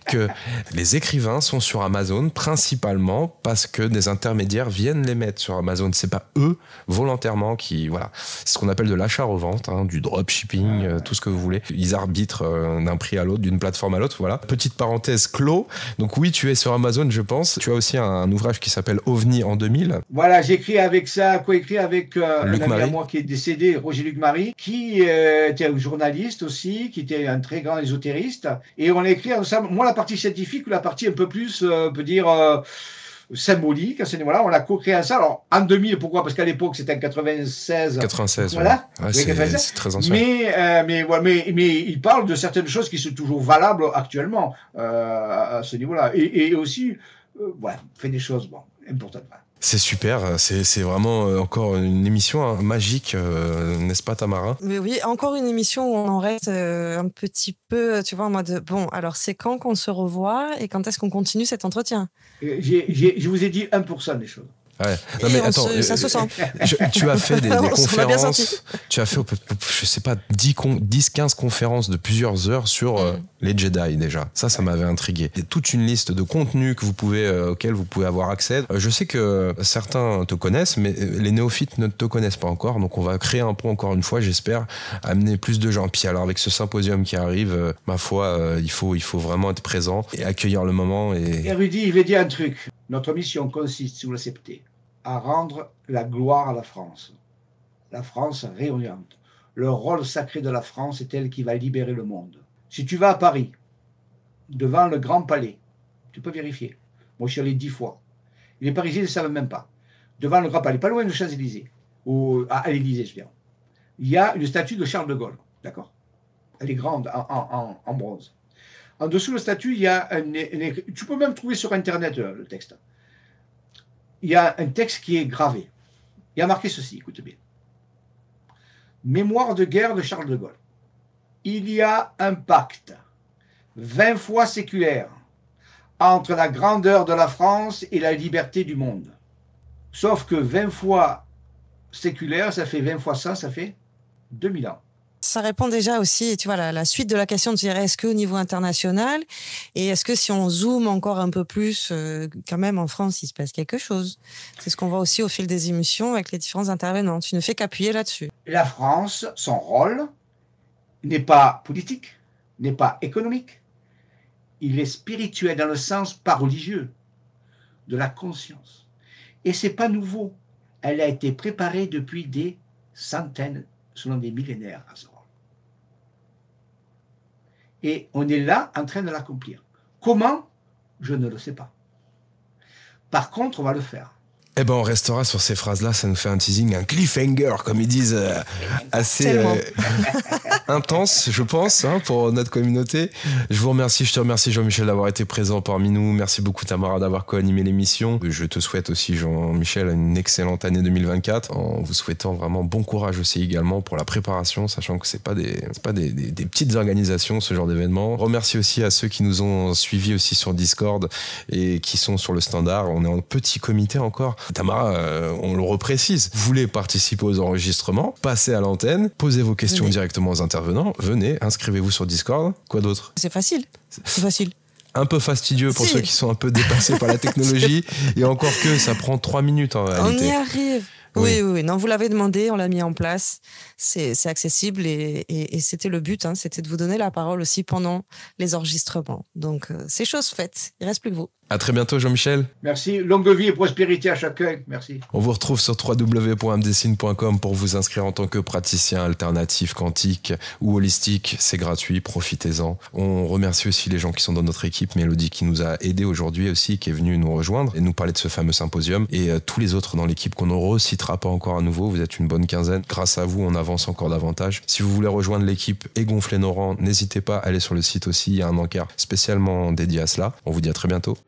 que les écrivains sont sur Amazon principalement parce que des intermédiaires viennent les mettre sur Amazon. C'est pas eux, volontairement, qui... Voilà. C'est ce qu'on appelle de l'achat-revente, hein, du dropshipping, tout ce que vous voulez. Ils arbitrent d'un prix à l'autre, d'une plateforme à l'autre. Voilà. Petite parenthèse clos. Donc oui, tu es sur Amazon, je pense. Tu as aussi un ouvrage qui s'appelle OVNI en 2000. Voilà, j'ai écrit avec ça, coécrit avec un ami Marie. à moi qui est décédé, Roger-Luc Marie, qui était un journaliste aussi, qui était un très grand ésotériste. Et on a écrit ensemble, moi la partie scientifique, ou la partie un peu plus, on peut dire, symbolique. Voilà, on a co-créé ça. Alors, en 2000, pourquoi? Parce qu'à l'époque, c'était en 96. 96, voilà. Ouais, Oui, c'est très ancien. Mais il parle de certaines choses qui sont toujours valables actuellement à ce niveau-là. Et aussi, voilà, fait des choses importantes. C'est super, c'est vraiment encore une émission magique, n'est-ce pas Tamara? Mais oui, encore une émission où on en reste un petit peu, tu vois, en mode, bon, alors c'est quand qu'on se revoit et quand est-ce qu'on continue cet entretien? Je vous ai dit 1%, des choses. Ouais. Non, mais attends, ça se sent. Tu as fait des conférences, tu as fait, je sais pas, 10-15 conférences de plusieurs heures sur les Jedi déjà. Ça m'avait intrigué. Il y a toute une liste de contenus que auxquels vous pouvez avoir accès. Je sais que certains te connaissent, mais les néophytes ne te connaissent pas encore. Donc on va créer un pont encore une fois, j'espère, amener plus de gens. Puis alors avec ce symposium qui arrive, ma foi, il faut vraiment être présent et accueillir le moment. Et Rudy, il veut dire un truc. Notre mission consiste, si vous l'acceptez, à rendre la gloire à la France. La France rayonnante. Le rôle sacré de la France est elle qui va libérer le monde. Si tu vas à Paris, devant le Grand Palais, tu peux vérifier. Moi, je suis allé 10 fois. Les Parisiens ne le savent même pas. Devant le Grand Palais, pas loin de Champs-Élysées, ou à l'Élysée, je veux dire, il y a une statue de Charles de Gaulle. D'accord? Elle est grande, en bronze. En dessous de la statue, il y a tu peux même trouver sur Internet le texte. Il y a un texte qui est gravé. Il y a marqué ceci, écoute bien. Mémoire de guerre de Charles de Gaulle. Il y a un pacte 20 fois séculaire entre la grandeur de la France et la liberté du monde. Sauf que 20 fois séculaire, ça fait 20 fois ça fait 2000 ans. Ça répond déjà aussi, tu vois, la suite de la question, tu dirais, est-ce qu'au niveau international, et est-ce que si on zoome encore un peu plus, quand même en France, il se passe quelque chose? C'est ce qu'on voit aussi au fil des émissions avec les différents intervenants. Tu ne fais qu'appuyer là-dessus. La France, son rôle n'est pas politique, n'est pas économique. Il est spirituel dans le sens pas religieux, de la conscience. Et c'est pas nouveau. Elle a été préparée depuis des centaines, selon des millénaires à ce rôle. Et on est là en train de l'accomplir. Comment? Je ne le sais pas. Par contre, on va le faire. Eh ben, on restera sur ces phrases-là, ça nous fait un teasing, un cliffhanger, comme ils disent, assez intense, je pense, hein, pour notre communauté. Je vous remercie, je te remercie Jean-Michel d'avoir été présent parmi nous. Merci beaucoup Tamara d'avoir co-animé l'émission. Je te souhaite aussi Jean-Michel une excellente année 2024, en vous souhaitant vraiment bon courage aussi également pour la préparation, sachant que c'est pas des petites organisations, ce genre d'événements. Remercie aussi à ceux qui nous ont suivis aussi sur Discord et qui sont sur le standard. On est en petit comité encore. Tamara, on le reprécise, vous voulez participer aux enregistrements, passez à l'antenne, posez vos questions directement aux intervenants, venez, inscrivez-vous sur Discord. Quoi d'autre? C'est facile. Un peu fastidieux pour ceux qui sont un peu dépassés par la technologie, et encore que ça prend 3 minutes en réalité. On y arrive. Oui. Non, vous l'avez demandé, on l'a mis en place. C'est accessible et c'était le but, hein, c'était de vous donner la parole aussi pendant les enregistrements. Donc, c'est chose faite. Il ne reste plus que vous. À très bientôt, Jean-Michel. Merci. Longue vie et prospérité à chacun. Merci. On vous retrouve sur www.amdessine.com pour vous inscrire en tant que praticien alternatif, quantique ou holistique. C'est gratuit, profitez-en. On remercie aussi les gens qui sont dans notre équipe. Mélodie qui nous a aidés aujourd'hui aussi, qui est venue nous rejoindre et nous parler de ce fameux symposium. Et tous les autres dans l'équipe qu'on ne recitera pas encore à nouveau. Vous êtes une bonne quinzaine. Grâce à vous, on avance encore davantage. Si vous voulez rejoindre l'équipe et gonfler nos rangs, n'hésitez pas à aller sur le site aussi. Il y a un encart spécialement dédié à cela. On vous dit à très bientôt.